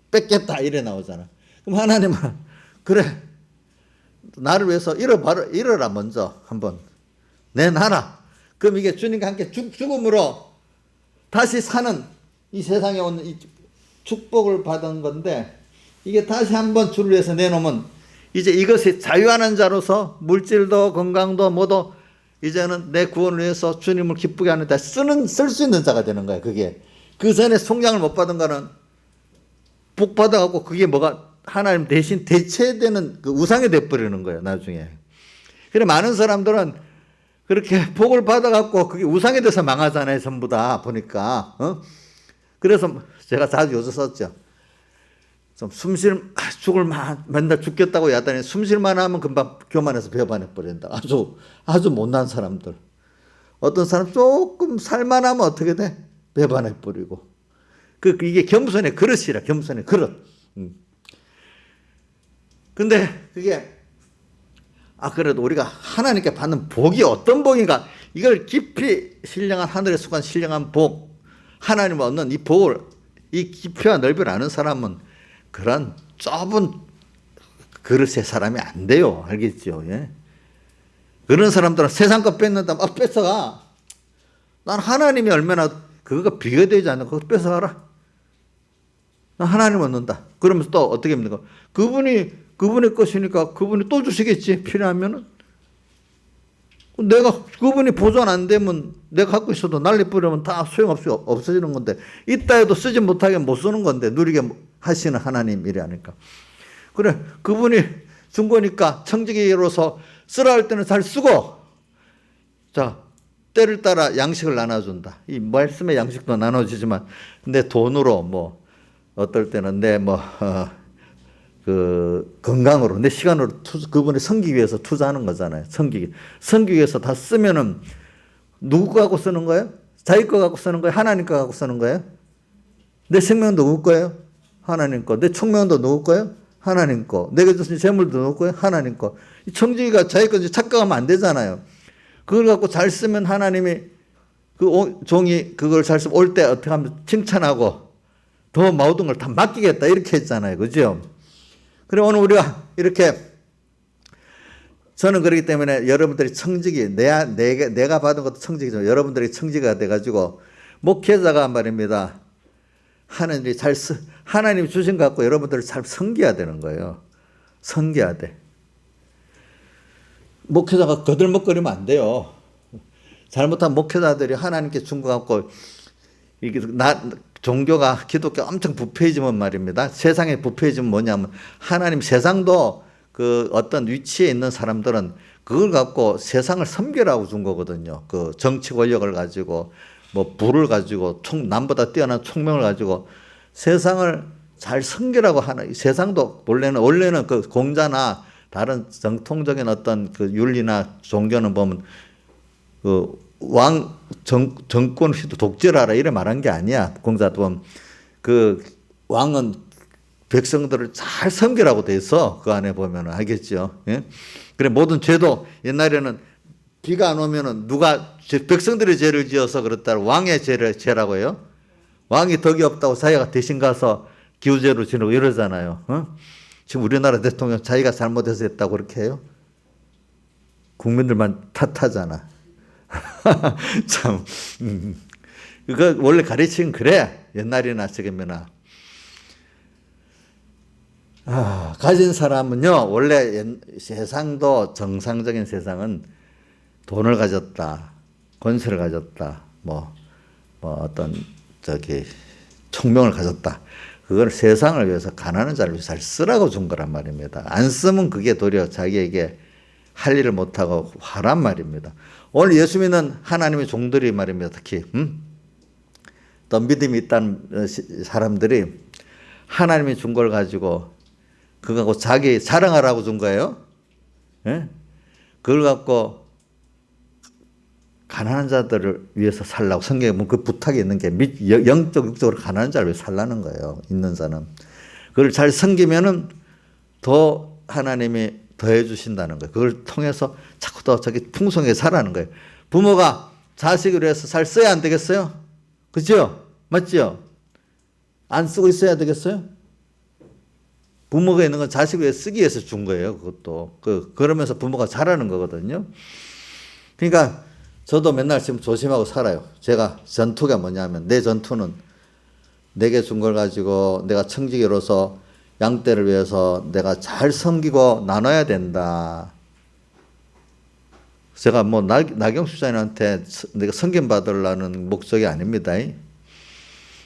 뺏겠다 이래 나오잖아. 그럼 하나님은 그래 나를 위해서 이뤄라 먼저 한번 내놔라. 그럼 이게 주님과 함께 죽음으로 다시 사는 이 세상에 온 이 축복을 받은 건데 이게 다시 한번 주를 위해서 내놓으면 이제 이것이 자유하는 자로서 물질도 건강도 모두 이제는 내 구원을 위해서 주님을 기쁘게 하는 데 쓸 수 있는 자가 되는 거야. 그게 그 전에 속량을 못 받은 거는 복 받아갖고 그게 뭐가 하나님 대신 대체되는 그 우상이 돼버리는 거예요. 나중에. 그래 많은 사람들은 그렇게 복을 받아갖고 그게 우상이 돼서 망하잖아요. 전부 다 보니까. 그래서 제가 자주 요새 썼죠. 좀 죽을 맨날 죽겠다고 야단에 숨쉴만 하면 금방 교만해서 배반해 버린다. 아주 못난 사람들. 어떤 사람 조금 살만하면 어떻게 돼? 배반해 버리고. 이게 겸손의 그릇이라, 겸손의 그릇. 근데 그게, 그래도 우리가 하나님께 받는 복이 어떤 복인가, 이걸 깊이 신령한, 하늘에 속한 신령한 복, 하나님 얻는 이 복을, 이 깊이와 넓이를 아는 사람은 그런 좁은 그릇의 사람이 안 돼요. 알겠죠? 예? 그런 사람들은 세상 거 뺏는다, 뺏어가. 난 하나님이 얼마나 그거가 비교되지 않는 그거 뺏어가라. 난 하나님 얻는다. 그러면서 또 어떻게 합니까? 그분의 것이니까 그분이 또 주시겠지. 필요하면은. 그분이 보존 안 되면 내가 갖고 있어도 난리 뿌리면 다 없어지는 건데, 있다 해도 쓰지 못하게 못 쓰는 건데, 누리게 하시는 하나님 이래하니까. 그래, 그분이 준 거니까 청지기로서 쓰라 할 때는 잘 쓰고, 자, 때를 따라 양식을 나눠준다. 이 말씀의 양식도 나눠주지만, 내 돈으로 어떨 때는 건강으로, 내 시간으로 그분이 섬기기 위해서 투자하는 거잖아요. 섬기기 위해서 다 쓰면은 누구 갖고 쓰는 거예요? 자기 거 갖고 쓰는 거예요? 하나님 거 갖고 쓰는 거예요? 내 생명도 누구 거예요? 하나님 거. 내 총명도 누구 거예요? 하나님 거. 내가 주신 재물도 누구 거예요? 하나님 거. 이 청지기가 자기 건지 착각하면 안 되잖아요. 그걸 갖고 잘 쓰면 하나님이 종이 그걸 잘 쓰면 올 때 어떻게 하면 칭찬하고 더 모든 걸 다 맡기겠다 이렇게 했잖아요. 그죠? 그래 오늘 우리가 이렇게 저는 그렇기 때문에 여러분들이 청지기 내가 받은 것도 청지기지만 여러분들이 청지기가 돼가지고 목회자가 말입니다. 하나님이 주신 것 갖고 여러분들을 잘 섬겨야 되는 거예요. 섬겨야 돼. 목회자가 거들먹거리면 안 돼요. 잘못한 목회자들이 하나님께 준 것 같고, 이게 종교가 기독교 엄청 부패해지면 말입니다. 세상에 부패해지면 뭐냐면, 하나님 세상도 그 어떤 위치에 있는 사람들은 그걸 갖고 세상을 섬기라고 준 거거든요. 그 정치 권력을 가지고, 뭐 부를 가지고, 남보다 뛰어난 총명을 가지고 세상을 잘 섬기라고 하는, 세상도 원래는 그 공자나 다른 정통적인 어떤 그 윤리나 종교는 보면 그 정권을 독재를 하라 이래 말한 게 아니야. 공자도 보면 그 왕은 백성들을 잘 섬기라고 돼 있어. 그 안에 보면 알겠죠. 예? 그래 모든 죄도 옛날에는 비가 안 오면은 누가 백성들이 죄를 지어서 그렇다 왕의 죄라고 해요. 왕이 덕이 없다고 자기가 대신 가서 기우제로 지내고 이러잖아요. 어? 지금 우리나라 대통령 자기가 잘못해서 했다고 그렇게 해요? 국민들만 탓하잖아. 참, 그거 원래 가르치긴 그래. 옛날이나 지금이나. 가진 사람은요, 원래 세상도 정상적인 세상은 돈을 가졌다, 권세를 가졌다, 뭐 어떤 총명을 가졌다. 그걸 세상을 위해서 가난한 자를 위해서 잘 쓰라고 준 거란 말입니다. 안 쓰면 그게 도리어 자기에게 할 일을 못하고 화란 말입니다. 오늘 예수 믿는 하나님의 종들이 말입니다. 특히 또 믿음이 있다는 사람들이 하나님이 준 걸 가지고 그거 자기 자랑하라고 준 거예요. 예? 그걸 갖고 가난한 자들을 위해서 살라고 성경에 보면 그 부탁이 있는 게 영적 육적으로 가난한 자를 위해서 살라는 거예요. 있는 자는. 그걸 잘 섬기면은 더 하나님이 더해 주신다는 거예요. 그걸 통해서 자꾸 더 저기 풍성하게 살아가는 거예요. 부모가 자식을 위해서 잘 써야 안 되겠어요? 그죠? 맞죠? 안 쓰고 있어야 되겠어요? 부모가 있는 건 자식을 위해 쓰기 위해서 준 거예요. 그것도. 그러면서 부모가 잘하는 거거든요. 그러니까 저도 맨날 지금 조심하고 살아요. 제가 전투가 뭐냐면 내 전투는 내게 준 걸 가지고 내가 청지기로서 양떼를 위해서 내가 잘 섬기고 나눠야 된다. 제가 뭐 나경수 집사님한테 내가 섬김 받으려는 목적이 아닙니다.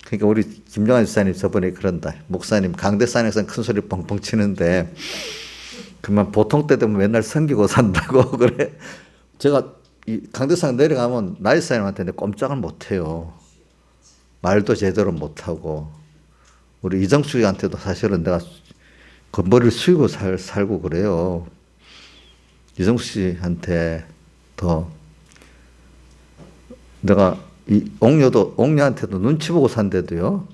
그러니까 우리 김정환 집사님 저번에 그런다. 목사님 강대산에서는 큰 소리 뻥뻥 치는데 그만 보통 때 되면 맨날 섬기고 산다고 그래. 제가 이 강대산 내려가면 나이 사람한테 꼼짝을 못해요. 말도 제대로 못하고 우리 이정숙이한테도 사실은 내가 건머리를 숙이고 살고 그래요. 이정숙 씨한테 더 내가 이 옥녀한테도 눈치 보고 산데도요.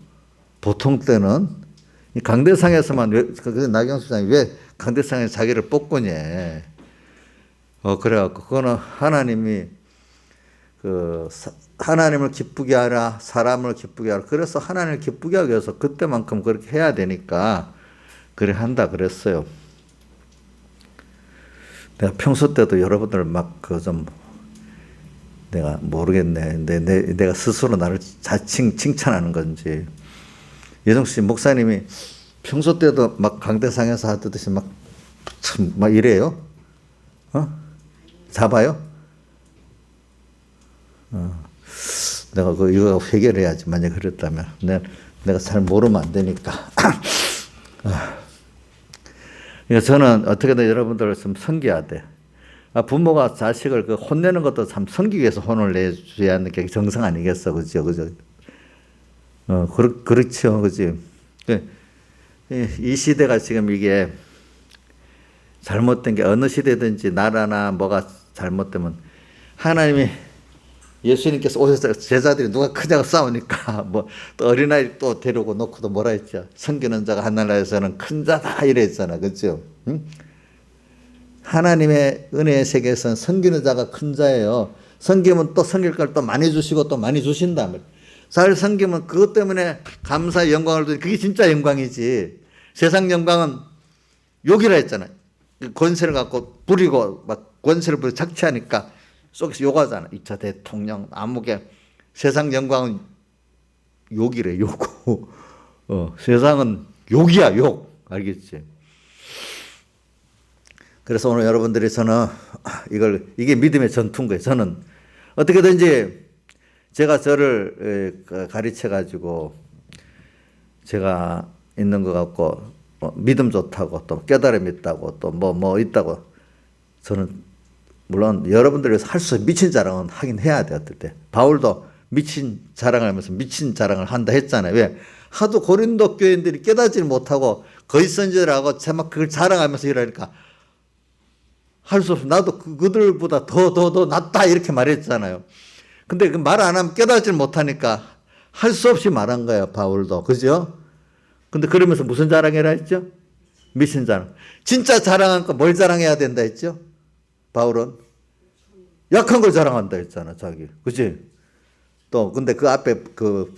보통 때는 이 강대상에서만 나경수 장이 왜 강대상에 자기를 뽑고냐. 그래갖고 그거는 하나님이 하나님을 기쁘게 하라, 사람을 기쁘게 하라. 그래서 하나님을 기쁘게 하기 위해서 그때만큼 그렇게 해야 되니까 그래 한다 그랬어요. 내가 평소 때도 여러분들 막 내가 모르겠네. 내가 스스로 나를 칭찬하는 건지. 예정씨 목사님이 평소 때도 막 강대상에서 하듯이 막 이래요. 잡아요? 내가 이거 해결해야지. 만약 그랬다면. 내가 잘 모르면 안 되니까. 그러니까 저는 어떻게든 여러분들을 좀 섬겨야 돼. 부모가 자식을 혼내는 것도 참 섬기기 위해서 혼을 내줘야 하는 게 정상 아니겠어. 그죠? 그렇죠. 그지? 이 시대가 지금 이게 잘못된 게 어느 시대든지 나라나 뭐가 잘못되면 하나님이 예수님께서 오셔서 제자들이 누가 크냐고 싸우니까 또 어린아이 또 데리고 놓고도 뭐라 했죠. 섬기는 자가 하늘나라에서는 큰 자다 이래 했잖아. 그렇죠? 응? 하나님의 은혜의 세계에서는 섬기는 자가 큰 자예요. 섬기면 또 섬길 걸 또 많이 주시고 또 많이 주신다. 잘 섬기면 그것 때문에 감사의 영광을 두니 그게 진짜 영광이지. 세상 영광은 욕이라 했잖아요. 권세를 갖고 부리고 막 권세를 부리고 착취하니까 속에서 욕하잖아. 2차 대통령 아무개. 세상 영광은 욕이래. 욕. 세상은 욕이야. 욕. 알겠지? 그래서 오늘 여러분들이 저는 이게 믿음의 전투인 거예요. 저는 어떻게든지 제가 저를 가르쳐 가지고 제가 있는 것 같고 믿음 좋다고 또 깨달음 있다고 또 뭐 있다고 저는 물론 여러분들이 할 수 미친 자랑은 하긴 해야 돼. 어떨 때 바울도 미친 자랑을 하면서 미친 자랑을 한다 했잖아요. 왜? 하도 고린도 교인들이 깨닫지 못하고 거짓 선지자를 하고 막 그걸 자랑하면서 이러니까 할 수 없어. 나도 그들보다 더 낫다 이렇게 말했잖아요. 근데 그 말 안 하면 깨닫지 못하니까 할 수 없이 말한 거예요. 바울도. 그죠? 근데 그러면서 무슨 자랑해라 했죠? 미친 자랑. 진짜 자랑하니까 뭘 자랑해야 된다 했죠? 바울은 약한 걸 자랑한다 했잖아, 자기. 그치? 또, 근데 그 앞에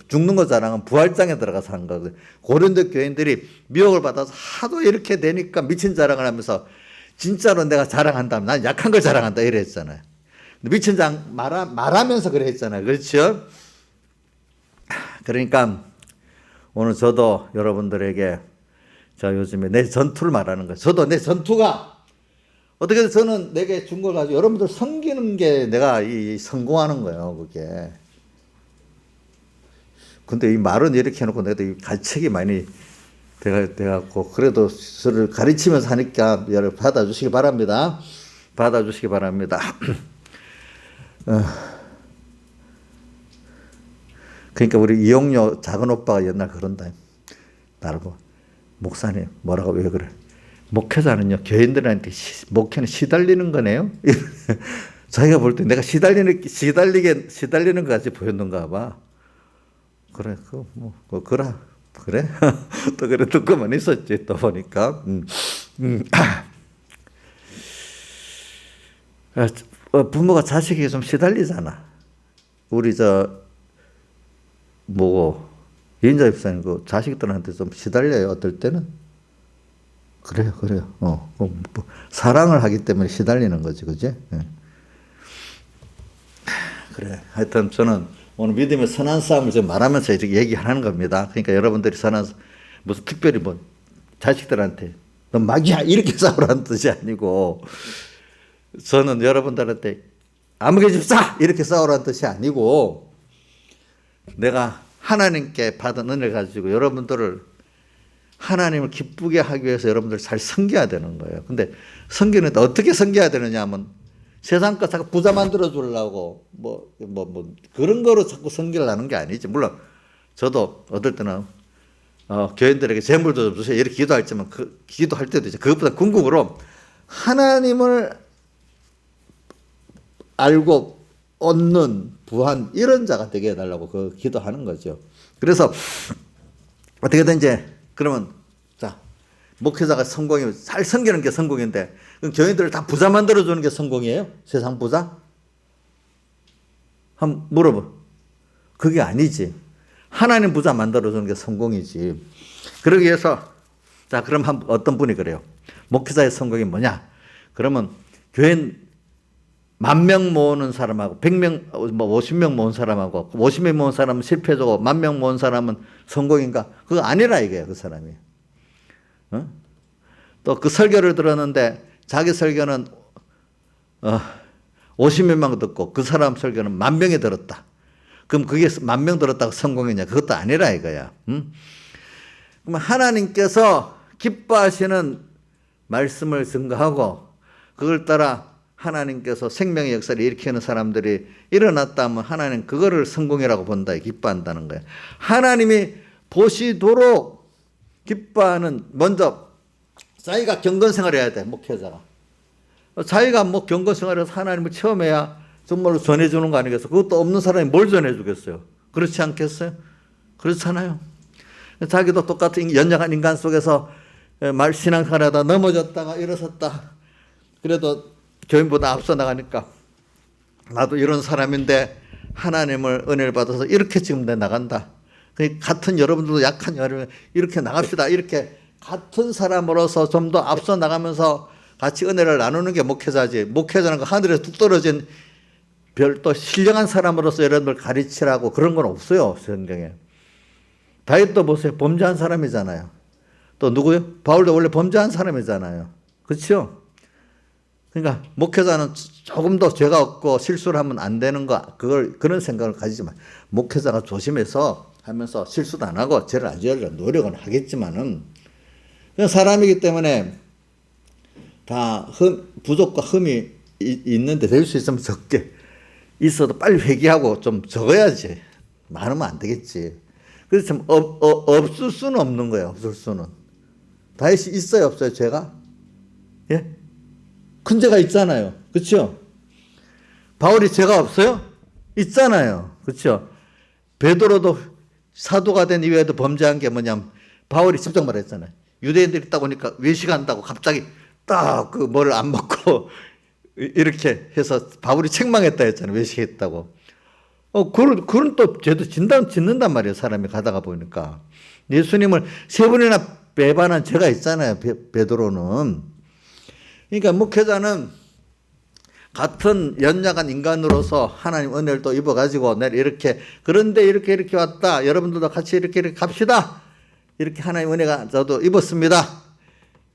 죽는 거 자랑은 부활장에 들어가서 한 거거든. 고린도 교인들이 미혹을 받아서 하도 이렇게 되니까 미친 자랑을 하면서 진짜로 내가 자랑한다면 난 약한 걸 자랑한다 이랬잖아요. 미친 자랑 말하면서 그래 했잖아요. 그렇죠? 그러니까 오늘 저도 여러분들에게 자 요즘에 내 전투를 말하는 거예요. 저도 내 전투가 어떻게 저는 내게 준 걸 가지고 여러분들 섬기는 게 내가 성공하는 거예요. 그게. 근데 이 말은 이렇게 해놓고 내가 이 갈책이 많이 돼갖고 그래도 저를 가르치면서 하니까 여러분 받아주시기 바랍니다. 받아주시기 바랍니다. 그러니까 우리 이용료 작은 오빠가 옛날 그런다. 나를 보고 목사님 뭐라고 왜 그래? 목회자는요 교인들한테 목회는 시달리는 거네요. 자기가 볼 때 내가 시달리는 것 같이 보였는가 봐. 그래 그래 또 그래 듣고만 있었지 또 보니까. 부모가 자식에게 좀 시달리잖아. 우리 이인자 집사님 그 자식들한테 좀 시달려요. 어떨 때는 그래요. 사랑을 하기 때문에 시달리는 거지, 그지? 그래. 하여튼 저는 오늘 믿음의 선한 싸움을 좀 말하면서 이렇게 얘기하는 겁니다. 그러니까 여러분들이 무슨 특별히 자식들한테 너 마귀야 이렇게 싸우라는 뜻이 아니고 저는 여러분들한테 아무개 집사 이렇게 싸우라는 뜻이 아니고 내가 하나님께 받은 은혜를 가지고 여러분들을 하나님을 기쁘게 하기 위해서 여러분들 잘 섬겨야 되는 거예요. 근데 섬기는데 어떻게 섬겨야 되느냐 하면 세상 거 자꾸 부자 만들어 주려고 그런 거로 자꾸 섬기를 하는 게 아니지. 물론 저도 어떨 때는 교인들에게 재물도 좀 주세요 이렇게 기도했지만 기도할 때도 이제 그것보다 궁극으로 하나님을 알고 얻는 부한 이런 자가 되게 해달라고 기도하는 거죠. 그래서 어떻게든지 그러면 자 목회자가 성공이면 잘 섬기는 게 성공인데 그럼 교인들을 다 부자 만들어주는 게 성공이에요? 세상 부자? 한번 물어봐. 그게 아니지. 하나님 부자 만들어주는 게 성공이지. 그러기 위해서 자 그럼 어떤 분이 그래요. 목회자의 성공이 뭐냐? 그러면 교인 10,000명 모으는 사람하고 100명 50명 모은 사람하고 50명 모은 사람은 실패적이고 10,000명 모은 사람은 성공인가? 그거 아니라 이거예요. 그 사람이. 또 그 설교를 들었는데 자기 설교는 50명만 듣고 그 사람 설교는 10,000명이 들었다. 그럼 그게 10,000명 들었다고 성공이냐? 그것도 아니라 이거야. 그럼 하나님께서 기뻐하시는 말씀을 증거하고 그걸 따라 하나님께서 생명의 역사를 일으키는 사람들이 일어났다면 하나님 그거를 성공이라고 본다. 기뻐한다는 거예요. 하나님이 보시도록 기뻐하는 먼저 자기가 경건생활을 해야 돼. 목회자가. 자기가 경건생활에서 하나님을 체험해야 정말로 전해주는 거 아니겠어. 그것도 없는 사람이 뭘 전해주겠어요. 그렇지 않겠어요? 그렇잖아요. 자기도 똑같은 연약한 인간 속에서 신앙생활하다 넘어졌다가 일어섰다. 그래도 교인보다 앞서 나가니까 나도 이런 사람인데 하나님을 은혜를 받아서 이렇게 지금 내 나간다. 같은 여러분들도 약한 여러분 이렇게 나갑시다. 이렇게 같은 사람으로서 좀 더 앞서 나가면서 같이 은혜를 나누는 게 목회자지. 목회자는 그 하늘에서 뚝 떨어진 별도 신령한 사람으로서 여러분들 가르치라고 그런 건 없어요. 성경에. 다윗도 보세요. 범죄한 사람이잖아요. 또 누구요? 바울도 원래 범죄한 사람이잖아요. 그렇죠? 그러니까 목회자는 조금 더 죄가 없고 실수를 하면 안 되는 거, 그런 생각을 가지지 마. 목회자가 조심해서 하면서 실수도 안 하고 죄를 안 지으려고 노력은 하겠지만은, 그냥 사람이기 때문에 다 부족과 흠이 있는데 될 수 있으면 적게 있어도 빨리 회개하고 좀 적어야지. 많으면 안 되겠지. 그래서 참 없을 수는 없는 거예요. 없을 수는. 다윗이 있어요, 없어요, 죄가? 예? 큰 죄가 있잖아요. 그렇죠? 바울이 죄가 없어요? 있잖아요. 그렇죠? 베드로도 사도가 된 이후에도 범죄한 게 뭐냐면 바울이 직접 말했잖아요. 유대인들이 있다 보니까 외식한다고 갑자기 딱 그 뭐를 안 먹고 이렇게 해서 바울이 책망했다 했잖아요. 외식했다고. 그런 또 죄도 짓는단 말이에요. 사람이 가다가 보니까. 예수님을 3번이나 배반한 죄가 있잖아요. 베드로는. 그러니까 목회자는 같은 연약한 인간으로서 하나님 은혜를 또 입어가지고 내가 이렇게, 그런데 이렇게 왔다. 여러분들도 같이 이렇게 갑시다. 이렇게 하나님 은혜가 저도 입었습니다.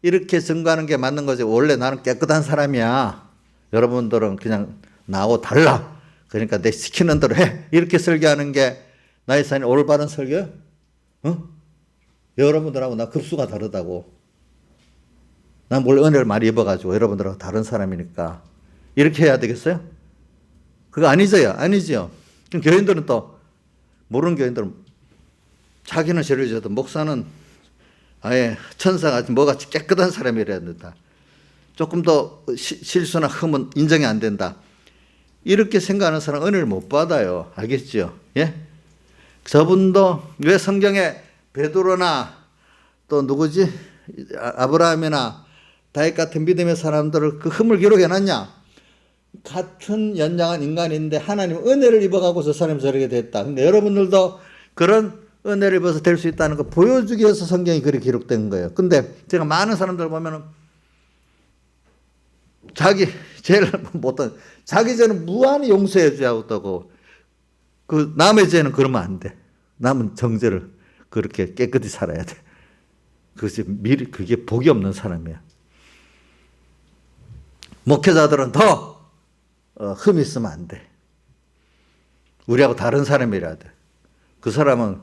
이렇게 증거하는 게 맞는 거지. 원래 나는 깨끗한 사람이야. 여러분들은 그냥 나하고 달라. 그러니까 내 시키는 대로 해. 이렇게 설교하는 게 나의 삶이 올바른 설교야? 여러분들하고 나 급수가 다르다고. 난 원래 은혜를 많이 입어가지고 여러분들하고 다른 사람이니까 이렇게 해야 되겠어요? 그거 아니죠? 아니죠. 그럼 교인들은 또, 모르는 교인들은 자기는 죄를 져도 목사는 아예 천사같이 뭐같이 깨끗한 사람이라야 된다. 조금 더 실수나 흠은 인정이 안 된다. 이렇게 생각하는 사람은 은혜를 못 받아요. 알겠죠? 예? 저분도 왜 성경에 베드로나 또 누구지? 아브라함이나 다윗 같은 믿음의 사람들을 그 흠을 기록해 놨냐? 같은 연약한 인간인데 하나님 은혜를 입어가고 저 사람이 저렇게 됐다. 근데 여러분들도 그런 은혜를 입어서 될 수 있다는 거 보여주기 위해서 성경이 그렇게 기록된 거예요. 근데 제가 많은 사람들 보면은 자기 죄를 못한, 자기 죄는 무한히 용서해 줘야 한다고. 그 남의 죄는 그러면 안 돼. 남은 정죄를 그렇게 깨끗이 살아야 돼. 그게 복이 없는 사람이야. 목회자들은 더 흠이 있으면 안 돼. 우리하고 다른 사람이라야 돼. 그 사람은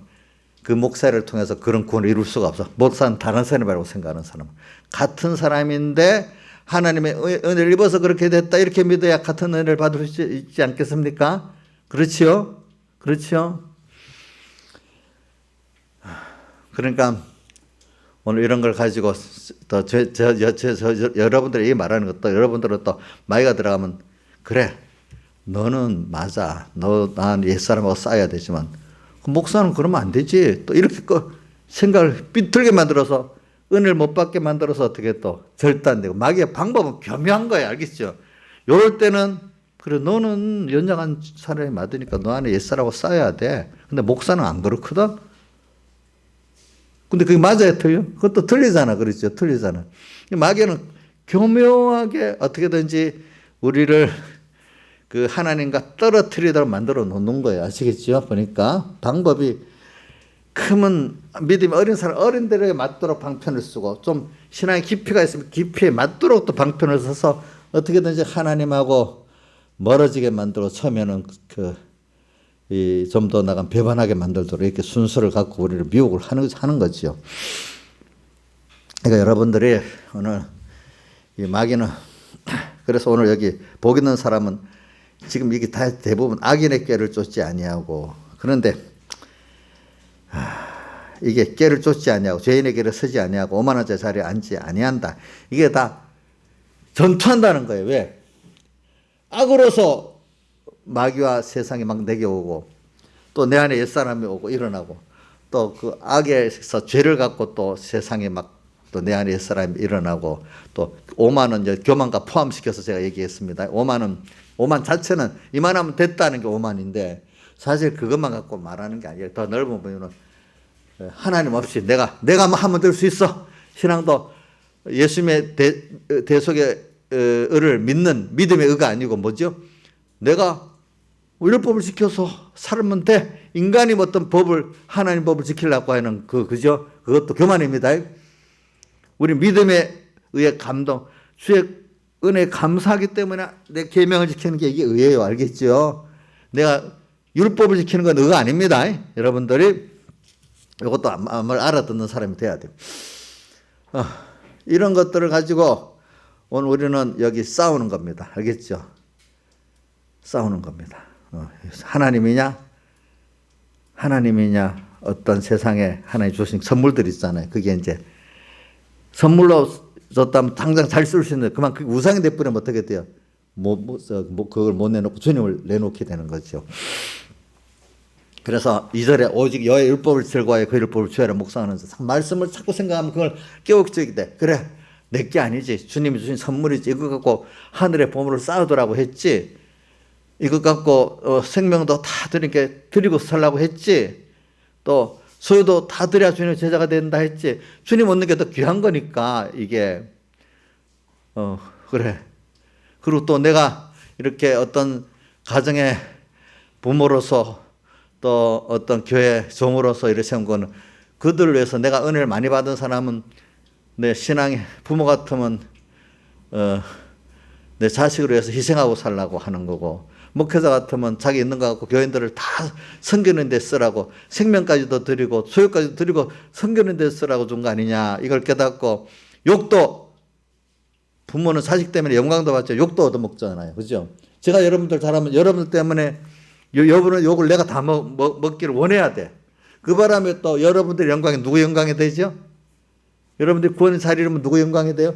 그 목사를 통해서 그런 구원을 이룰 수가 없어. 목사는 다른 사람이라고 생각하는 사람. 같은 사람인데 하나님의 은혜를 입어서 그렇게 됐다. 이렇게 믿어야 같은 은혜를 받을 수 있지 않겠습니까? 그렇지요? 그렇죠? 그러니까 오늘 이런 걸 가지고 또 여러분들이 말하는 것도, 여러분들은 또 마이가 들어가면, 그래, 너는 맞아. 난 옛사람하고 싸워야 되지만 목사는 그러면 안 되지. 또 이렇게 생각을 삐뚤게 만들어서 은혜를 못 받게 만들어서 어떻게 또 절단되고. 마귀의 방법은 교묘한 거예요. 알겠죠? 이럴 때는, 그래, 너는 연약한 사람이 맞으니까 너 안에 옛사람하고 싸워야 돼. 근데 목사는 안 그렇거든? 근데 그게 맞아요, 틀려? 그것도 틀리잖아. 그렇죠? 틀리잖아. 마귀는 교묘하게 어떻게든지 우리를 그 하나님과 떨어뜨리도록 만들어 놓는 거예요. 아시겠죠? 보니까 방법이, 크면 믿음이 어린 사람, 어린들에게 맞도록 방편을 쓰고, 좀 신앙의 깊이가 있으면 깊이에 맞도록 또 방편을 써서 어떻게든지 하나님하고 멀어지게 만들어 처음에는 좀 더 나간 배반하게 만들도록 이렇게 순서를 갖고 우리를 미혹을 하는 거죠. 그러니까 여러분들이 오늘 이 마귀는, 그래서 오늘 여기 복 있는 사람은 지금 이게 다 대부분 악인의 꾀를 쫓지 아니하고, 그런데 이게 꾀를 쫓지 아니하고 죄인의 꾀를 서지 아니하고 오만한 자 자리에 앉지 아니한다. 이게 다 전투한다는 거예요. 왜? 악으로서 마귀와 세상이 막 내게 오고, 또 내 안에 옛사람이 오고 일어나고, 또 그 악에서 죄를 갖고 또 세상에 막 또 내 안에 옛사람이 일어나고, 또 오만은 이제 교만과 포함시켜서 제가 얘기했습니다. 오만 자체는 이만하면 됐다는 게 오만인데, 사실 그것만 갖고 말하는 게 아니에요. 더 넓은 보면은 하나님 없이 내가 하면 될 수 있어. 신앙도 예수님의 대속의 의를 믿는 믿음의 의가 아니고 뭐죠? 내가 율법을 지켜서 살면 돼. 인간이 어떤 법을, 하나님 법을 지키려고 하는 그죠? 그것도 교만입니다. 우리 믿음에 의해 감동, 주의 은혜 감사하기 때문에 내 계명을 지키는 게 이게 의예요. 알겠죠? 내가 율법을 지키는 건 의가 아닙니다. 여러분들이 이것도 아무리 알아듣는 사람이 돼야 돼요. 이런 것들을 가지고 오늘 우리는 여기 싸우는 겁니다. 알겠죠? 싸우는 겁니다. 하나님이냐 어떤 세상에 하나님 주신 선물들 있잖아요. 그게 이제 선물로 줬다면 당장 잘 쓸 수 있는데 그만 그 우상이 돼버리면 어떻게 돼요? 그걸 못 내놓고 주님을 내놓게 되는 거죠. 그래서 2절에 오직 여호와의 율법을 즐거워해 그 율법을 주야라 묵상하는 말씀을 자꾸 생각하면 그걸 깨우치게 돼. 그래 내게 아니지. 주님이 주신 선물이지. 이거 갖고 하늘의 보물을 쌓으더라고 했지. 이거 갖고 생명도 다 드리고 살라고 했지. 또 소유도 다 드려야 주님의 제자가 된다 했지. 주님 얻는 게 더 귀한 거니까 이게 그래. 그리고 또 내가 이렇게 어떤 가정의 부모로서 또 어떤 교회 종으로서 이렇게 세운 거는 그들을 위해서 내가 은혜를 많이 받은 사람은 내 신앙의 부모 같으면 내 자식을 위해서 희생하고 살라고 하는 거고, 목회자 같으면 자기 있는 거 갖고 교인들을 다 섬기는 데 쓰라고 생명까지도 드리고 소유까지도 드리고 섬기는 데 쓰라고 준 거 아니냐. 이걸 깨닫고 욕도 부모는 자식 때문에 영광도 받죠. 욕도 얻어먹잖아요. 그죠? 제가 여러분들 잘하면 여러분들 때문에 여러분은 욕을 내가 다 먹기를 원해야 돼. 그 바람에 또 여러분들의 영광이 누구 영광이 되죠? 여러분들이 구원의 잘 이루면 누구 영광이 돼요?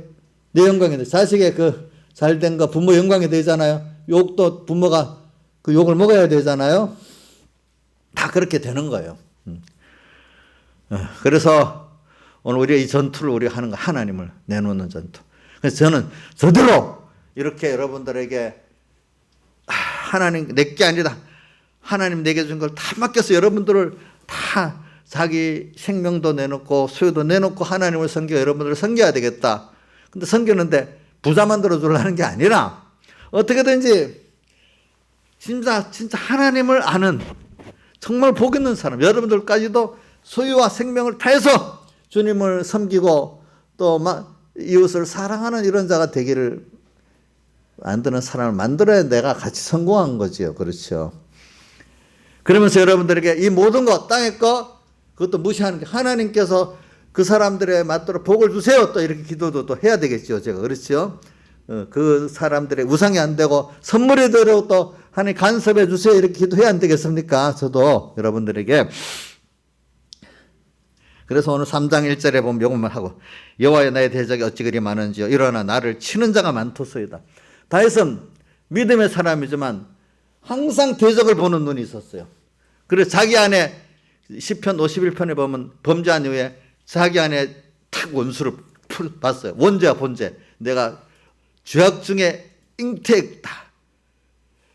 내 영광이 돼요. 자식의 그 잘된 거 부모 영광이 되잖아요. 욕도 부모가 그 욕을 먹어야 되잖아요. 다 그렇게 되는 거예요. 그래서 오늘 우리가 이 전투를 우리가 하는 거, 하나님을 내놓는 전투. 그래서 저는 저대로 이렇게 여러분들에게 하나님 내게 아니다. 하나님 내게 준 걸 다 맡겨서 여러분들을 다 자기 생명도 내놓고 소유도 내놓고 하나님을 섬겨 여러분들을 섬겨야 되겠다. 근데 섬기는데 부자 만들어 주려는 게 아니라 어떻게든지 진짜 하나님을 아는 정말 복 있는 사람, 여러분들까지도 소유와 생명을 다해서 주님을 섬기고 또 이웃을 사랑하는 이런 자가 되기를 만드는 사람을 만들어야 내가 같이 성공한 거지요. 그렇죠. 그러면서 여러분들에게 이 모든 것, 땅의 것, 그것도 무시하는 게 하나님께서 그 사람들에 맞도록 복을 주세요. 또 이렇게 기도도 또 해야 되겠죠. 제가. 그렇죠. 그 사람들의 우상이 안 되고 선물이 되도록 또 하나님 간섭해 주세요. 이렇게 기도해야 안 되겠습니까? 저도 여러분들에게. 그래서 오늘 3장 1절에 보면 요것만 하고 여호와여 나의 대적이 어찌 그리 많은지요. 일어나 나를 치는 자가 많도소이다. 다윗은 믿음의 사람이지만 항상 대적을 보는 눈이 있었어요. 그래서 자기 안에 시편 51편에 보면 범죄한 이후에 자기 안에 탁 원수를 봤어요. 원죄와 본죄. 내가 죄악 중에 잉태했다.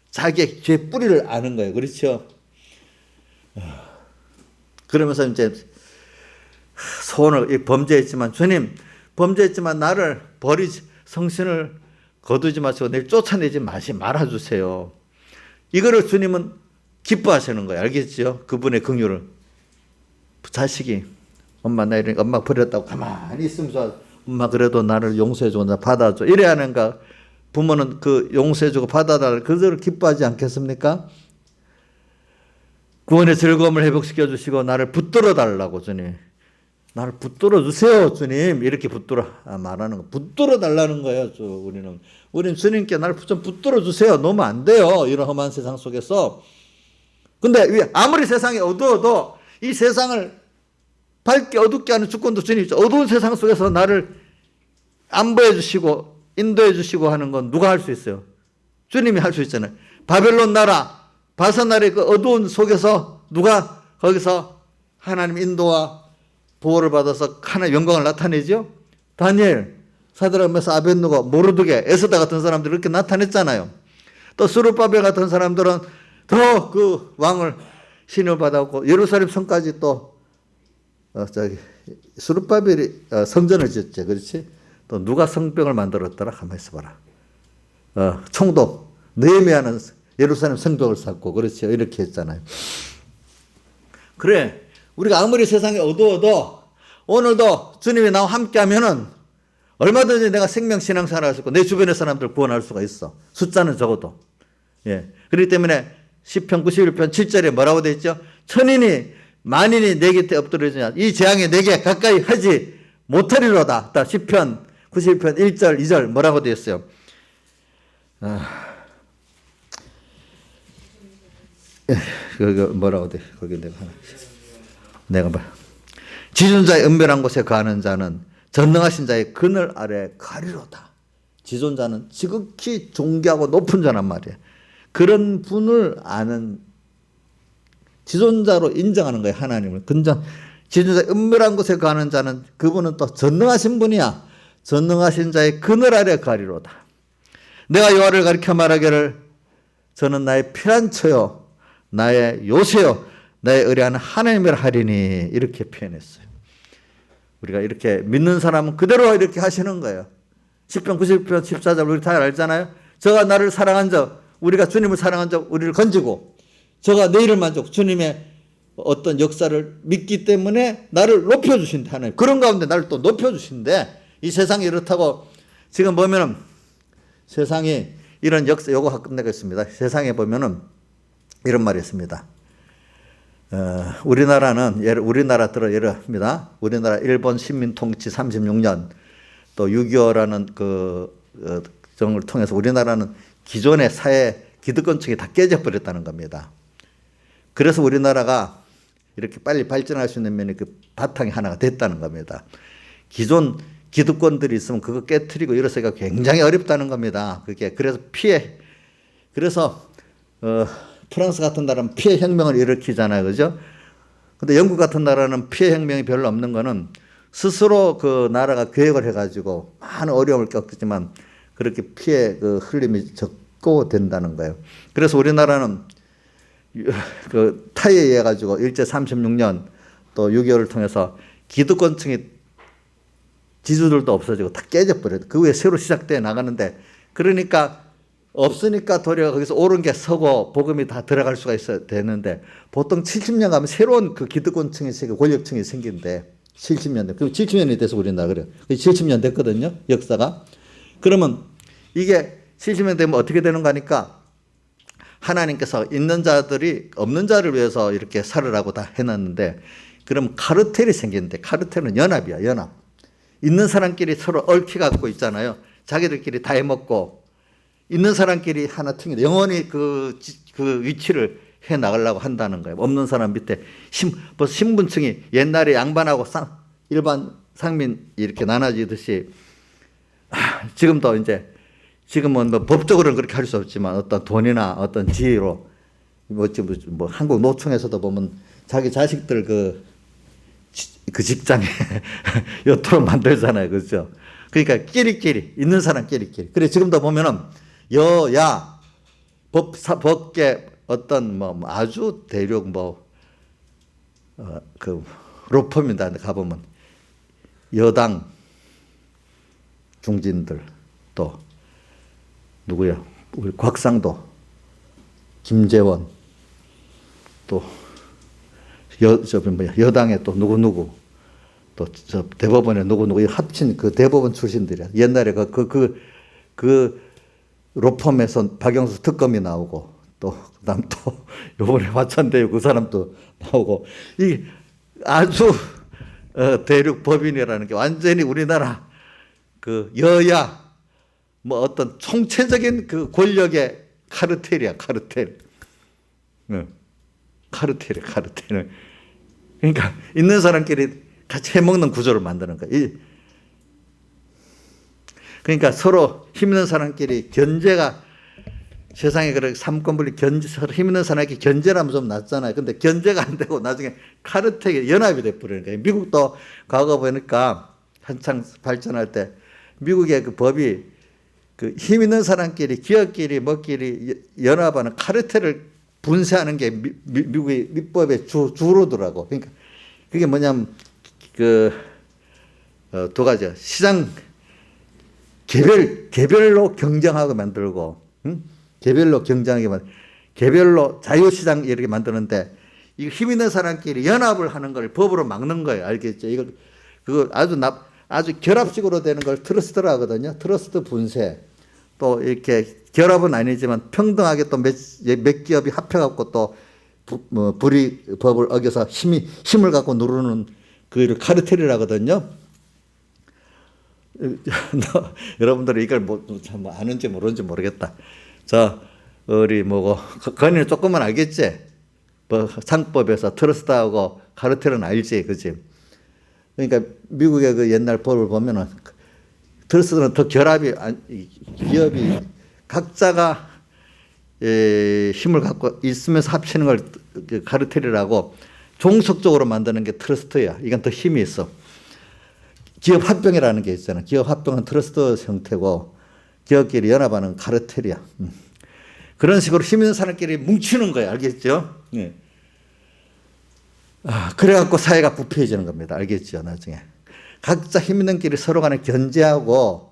자기의 죄 뿌리를 아는 거예요. 그렇죠? 그러면서 이제 소원을 범죄했지만 주님 범죄했지만 나를 버리지 성신을 거두지 마시고 내일 쫓아내지 말아주세요. 이거를 주님은 기뻐하시는 거예요. 알겠죠? 그분의 긍휼을. 자식이 엄마 나 이러니까 엄마 버렸다고 가만히 있으면 좋아. 엄마 그래도 나를 용서해주고 나 받아줘. 이래야 하는가. 부모는 그 용서해주고 받아달라. 그들을 기뻐하지 않겠습니까? 구원의 즐거움을 회복시켜 주시고 나를 붙들어 달라고 주님. 나를 붙들어 주세요 주님. 이렇게 붙들어 말하는 거. 붙들어 달라는 거예요. 우리는 주님께 나를 좀 붙들어 주세요. 놓으면 안 돼요. 이런 험한 세상 속에서. 근데 아무리 세상이 어두워도 이 세상을 밝게 어둡게 하는 주권도 주님이죠. 어두운 세상 속에서 나를 안보해 주시고 인도해 주시고 하는 건 누가 할 수 있어요? 주님이 할 수 있잖아요. 바벨론 나라 바사나라의 그 어두운 속에서 누가 거기서 하나님 인도와 보호를 받아서 하나의 영광을 나타내죠. 다니엘, 사드락, 메삭, 아벳느고, 모르드게, 에스더 같은 사람들이 이렇게 나타냈잖아요. 또 스룹바벨 같은 사람들은 더 그 왕을 신을 받았고 예루살렘 성까지 또 스룹바벨이 성전을 짓지. 그렇지? 또 누가 성벽을 만들었더라? 가만히 있어봐라. 총독 느헤미야는 예루살렘 성벽을 쌓고 그렇죠. 이렇게 했잖아요. 그래 우리가 아무리 세상이 어두워도 오늘도 주님이 나와 함께 하면은 얼마든지 내가 생명 신앙생활을 할 수 있고 내 주변의 사람들 구원할 수가 있어. 숫자는 적어도. 예. 그렇기 때문에 시편 91편 7절에 뭐라고 되어 있죠? 천인이 만인이 내 곁에 엎드려지냐 이 재앙에 내게 가까이 하지 못하리로다. 시편 91편 1절 2절 뭐라고 되어 있어요? 그거 뭐라고 돼? 거기 내가 봐. 지존자의 은밀한 곳에 거하는 자는 전능하신 자의 그늘 아래 가리로다. 지존자는 지극히 존귀하고 높은 자란 말이에요. 그런 분을 아는 지존자로 인정하는 거예요. 하나님을. 지존자의 은밀한 곳에 거하는 자는 그분은 또 전능하신 분이야. 전능하신 자의 그늘 아래 가리로다. 내가 여호와를 가리켜 말하기를 저는 나의 피난처요 나의 요새요 나의 의뢰하는 하나님을 하리니 이렇게 표현했어요. 우리가 이렇게 믿는 사람은 그대로 이렇게 하시는 거예요. 시편 90편 14절 우리 다 알잖아요. 저가 나를 사랑한 적 우리가 주님을 사랑한 적 우리를 건지고 저가 내일을 만족 주님의 어떤 역사를 믿기 때문에 나를 높여주신다 하나님. 그런 가운데 나를 또 높여주신대. 이 세상이 이렇다고 지금 보면은 세상이 이런 역사 요거 끝내겠습니다. 세상에 보면은 이런 말이 있습니다. 우리나라 들어입니다. 우리나라 일본 식민 통치 36년 또 6.25라는 정을 통해서 우리나라는 기존의 사회 기득권층이 다 깨져버렸다는 겁니다. 그래서 우리나라가 이렇게 빨리 발전할 수 있는 면이 그 바탕이 하나가 됐다는 겁니다. 기존 기득권들이 있으면 그거 깨트리고 이래서가 굉장히 어렵다는 겁니다. 그래서 프랑스 같은 나라는 피해 혁명을 일으키잖아요. 그죠? 근데 영국 같은 나라는 피해 혁명이 별로 없는 거는 스스로 그 나라가 계획을 해가지고 많은 어려움을 겪지만 그렇게 피해 흘림이 적고 된다는 거예요. 그래서 우리나라는 그 타이에 의해 가지고 일제 36년 또 6.25를 통해서 기득권층이 지주들도 없어지고 다 깨져버려요. 그 후에 새로 시작돼 나가는데 그러니까 없으니까 도리어 거기서 옳은 게 서고 복음이 다 들어갈 수가 있어야 되는데 보통 70년 가면 새로운 그 기득권층이 생기고 권력층이 생긴대. 70년 그리고 70년이 돼서 우리나라 그래요. 70년 됐거든요. 역사가. 그러면 이게 70년 되면 어떻게 되는 거니까 하나님께서 있는 자들이 없는 자를 위해서 이렇게 살으라고 다 해놨는데 그럼 카르텔이 생기는데 카르텔은 연합이야. 연합. 있는 사람끼리 서로 얽히 갖고 있잖아요. 자기들끼리 다 해먹고 있는 사람끼리 하나 튕겨 영원히 그 위치를 해 나가려고 한다는 거예요. 없는 사람 밑에 벌써 신분층이 옛날에 양반하고 일반 상민 이렇게 나눠지듯이 지금은 뭐 법적으로는 그렇게 할 수 없지만 어떤 돈이나 어떤 지위로 뭐 한국 노총에서도 보면 자기 자식들 그 직장에 요토로 만들잖아요. 그렇죠? 그러니까 끼리끼리 있는 사람 끼리끼리. 그래 지금도 보면은 여야 법계 어떤 뭐 아주 대륙 로펌인데 가보면 여당 중진들 또 누구야? 우리 곽상도, 김재원 또 여당에 또 누구 또 저 대법원에 누구 합친 그 대법원 출신들이야. 옛날에 그 로펌에서 박영수 특검이 나오고 또 그다음 또 요번에 화천대유 그 사람도 나오고 이 아주 대륙 법인이라는 게 완전히 우리나라 그 여야 뭐 어떤 총체적인 그 권력의 카르텔이야. 카르텔. 카르텔. 그러니까 있는 사람끼리 같이 해먹는 구조를 만드는 거야. 그러니까 서로 힘 있는 사람끼리 견제가 세상에 그렇게 삼권분립 서로 힘 있는 사람끼리 견제라면 좀 낫잖아요. 근데 견제가 안 되고 나중에 카르텔이 연합이 돼버리는 거예요. 미국도 과거 보니까 한창 발전할 때 미국의 그 법이 그 힘 있는 사람끼리 기업끼리 뭐끼리 연합하는 카르텔을 분쇄하는 게 미국의 민법의 주로더라고. 그러니까 그게 뭐냐면 두 가지야. 시장 개별로 경쟁하게 만들고, 개별로 경쟁하게 개별로 자유시장 이렇게 만드는데 이 힘 있는 사람끼리 연합을 하는 걸 법으로 막는 거예요. 알겠죠? 그거 아주 결합식으로 되는 걸 트러스트라 하거든요. 트러스트 분쇄. 또 이렇게 결합은 아니지만 평등하게 또 몇 기업이 합해갖고 또 불이법을 어겨서 힘을 갖고 누르는 그를 카르텔이라거든요. 여러분들이 이걸 참 아는지 모르는지 모르겠다. 자, 우리 건이는 조금만 알겠지? 상법에서 트러스트하고 카르텔은 알지, 그지? 그러니까 미국의 그 옛날 법을 보면은 트러스트는 더 기업이 각자가 힘을 갖고 있으면서 합치는 걸 카르텔이라고 종속적으로 만드는 게 트러스트야. 이건 더 힘이 있어. 기업 합병이라는 게 있잖아. 기업 합병은 트러스트 형태고 기업끼리 연합하는 카르텔이야. 그런 식으로 힘 있는 사람끼리 뭉치는 거야. 알겠죠? 네. 그래갖고 사회가 부패해지는 겁니다. 알겠죠? 나중에. 각자 힘 있는 끼리 서로 간에 견제하고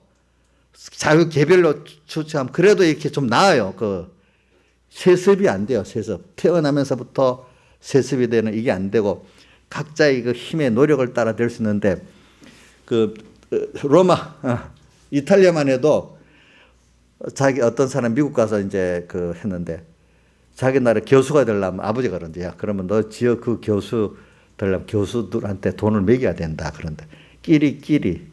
자유 개별로 조치하면 그래도 이렇게 좀 나아요. 세습이 안 돼요. 세습. 태어나면서부터 세습이 되는 이게 안 되고 각자의 그 힘의 노력을 따라 될 수 있는데 로마, 이탈리아만 해도 어떤 사람 미국 가서 이제 했는데 자기 나라 교수가 되려면 아버지가 그런데 야, 그러면 너 지역 그 교수 되려면 교수들한테 돈을 매겨야 된다. 그런데 끼리.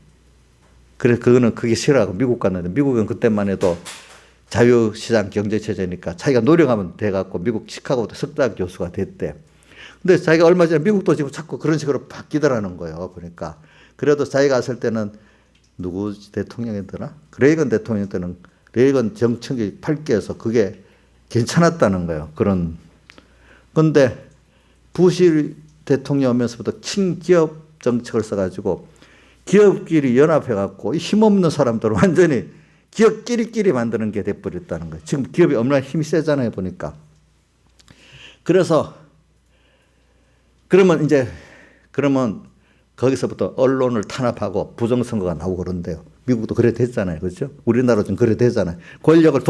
그래서 그게 싫어하고 미국 갔는데 미국은 그때만 해도 자유시장 경제체제니까 자기가 노력하면 돼갖고 미국 시카고도 석달 교수가 됐대. 근데 자기가 얼마 전에 미국도 지금 자꾸 그런 식으로 바뀌더라는 거예요. 보니까. 그래도 자기가 갔을 때는 누구 대통령이더라? 레이건 대통령 때는 레이건 정책이 밝게해서 그게 괜찮았다는 거예요. 근데 부시 대통령 오면서부터 친기업 정책을 써가지고 기업끼리 연합해갖고 힘없는 사람들을 완전히 기업끼리끼리 만드는 게 돼버렸다는 거예요. 지금 기업이 얼마나 힘이 세잖아요, 보니까. 그래서 그러면 거기서부터 언론을 탄압하고 부정선거가 나오고 그런데요. 미국도 그래 됐잖아요. 그렇죠? 우리나라도 좀 그래 되잖아요. 권력을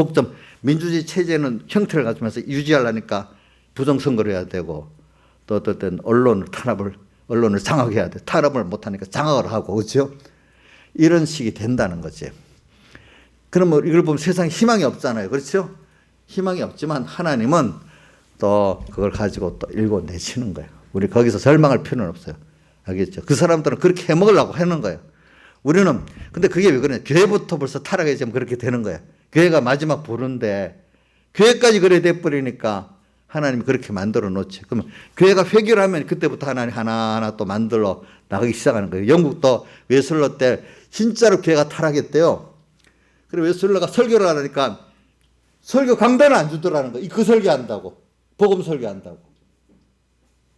민주주의 체제는 형태를 가지면서 유지하려니까 부정선거를 해야 되고 또 어떨 땐 언론을 장악해야 돼. 탄압을 못하니까 장악을 하고, 그렇죠? 이런 식이 된다는 거지. 그러면 이걸 보면 세상에 희망이 없잖아요. 그렇죠? 희망이 없지만 하나님은 또 그걸 가지고 또 일궈내시는 거예요. 우리 거기서 절망할 필요는 없어요. 알겠죠? 그 사람들은 그렇게 해먹으려고 하는 거예요. 우리는, 근데 그게 왜 그러냐. 교회부터 벌써 타락해지면 그렇게 되는 거예요. 교회가 마지막 보는데, 교회까지 그래 돼버리니까 하나님이 그렇게 만들어 놓지. 그러면 교회가 회개를 하면 그때부터 하나님 하나하나 또 만들어 나가기 시작하는 거예요. 영국도 웨슬러 때 진짜로 교회가 타락했대요. 그리고 웨슬러가 설교를 하니까 설교 강단을 안 주더라는 거예요. 그 설교한다고. 복음 설교한다고.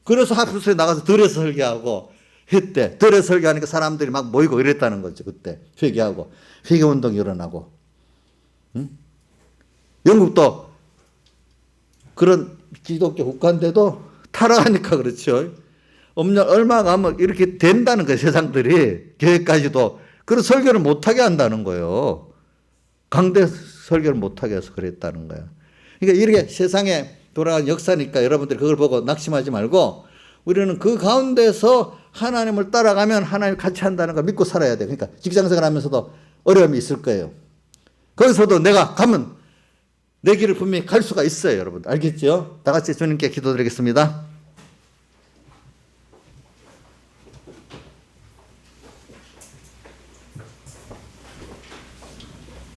그래서 하프스에 나가서 들에서 설교하고 했대. 들에서 설교하니까 사람들이 막 모이고 이랬다는 거죠. 그때 회개하고 회개운동이 일어나고. 응? 영국도 그런 기독교 국가인데도 타락하니까 그렇죠. 얼마 가면 이렇게 된다는 거예요. 세상들이. 교회까지도. 그런 설교를 못하게 한다는 거예요. 강대 설교를 못하게 해서 그랬다는 거예요. 그러니까 이렇게 세상에 돌아간 역사니까 여러분들이 그걸 보고 낙심하지 말고 우리는 그 가운데서 하나님을 따라가면 하나님 같이 한다는 걸 믿고 살아야 돼요. 그러니까 직장생활 하면서도 어려움이 있을 거예요. 거기서도 내가 가면 내 길을 분명히 갈 수가 있어요. 여러분 알겠죠? 다 같이 주님께 기도드리겠습니다.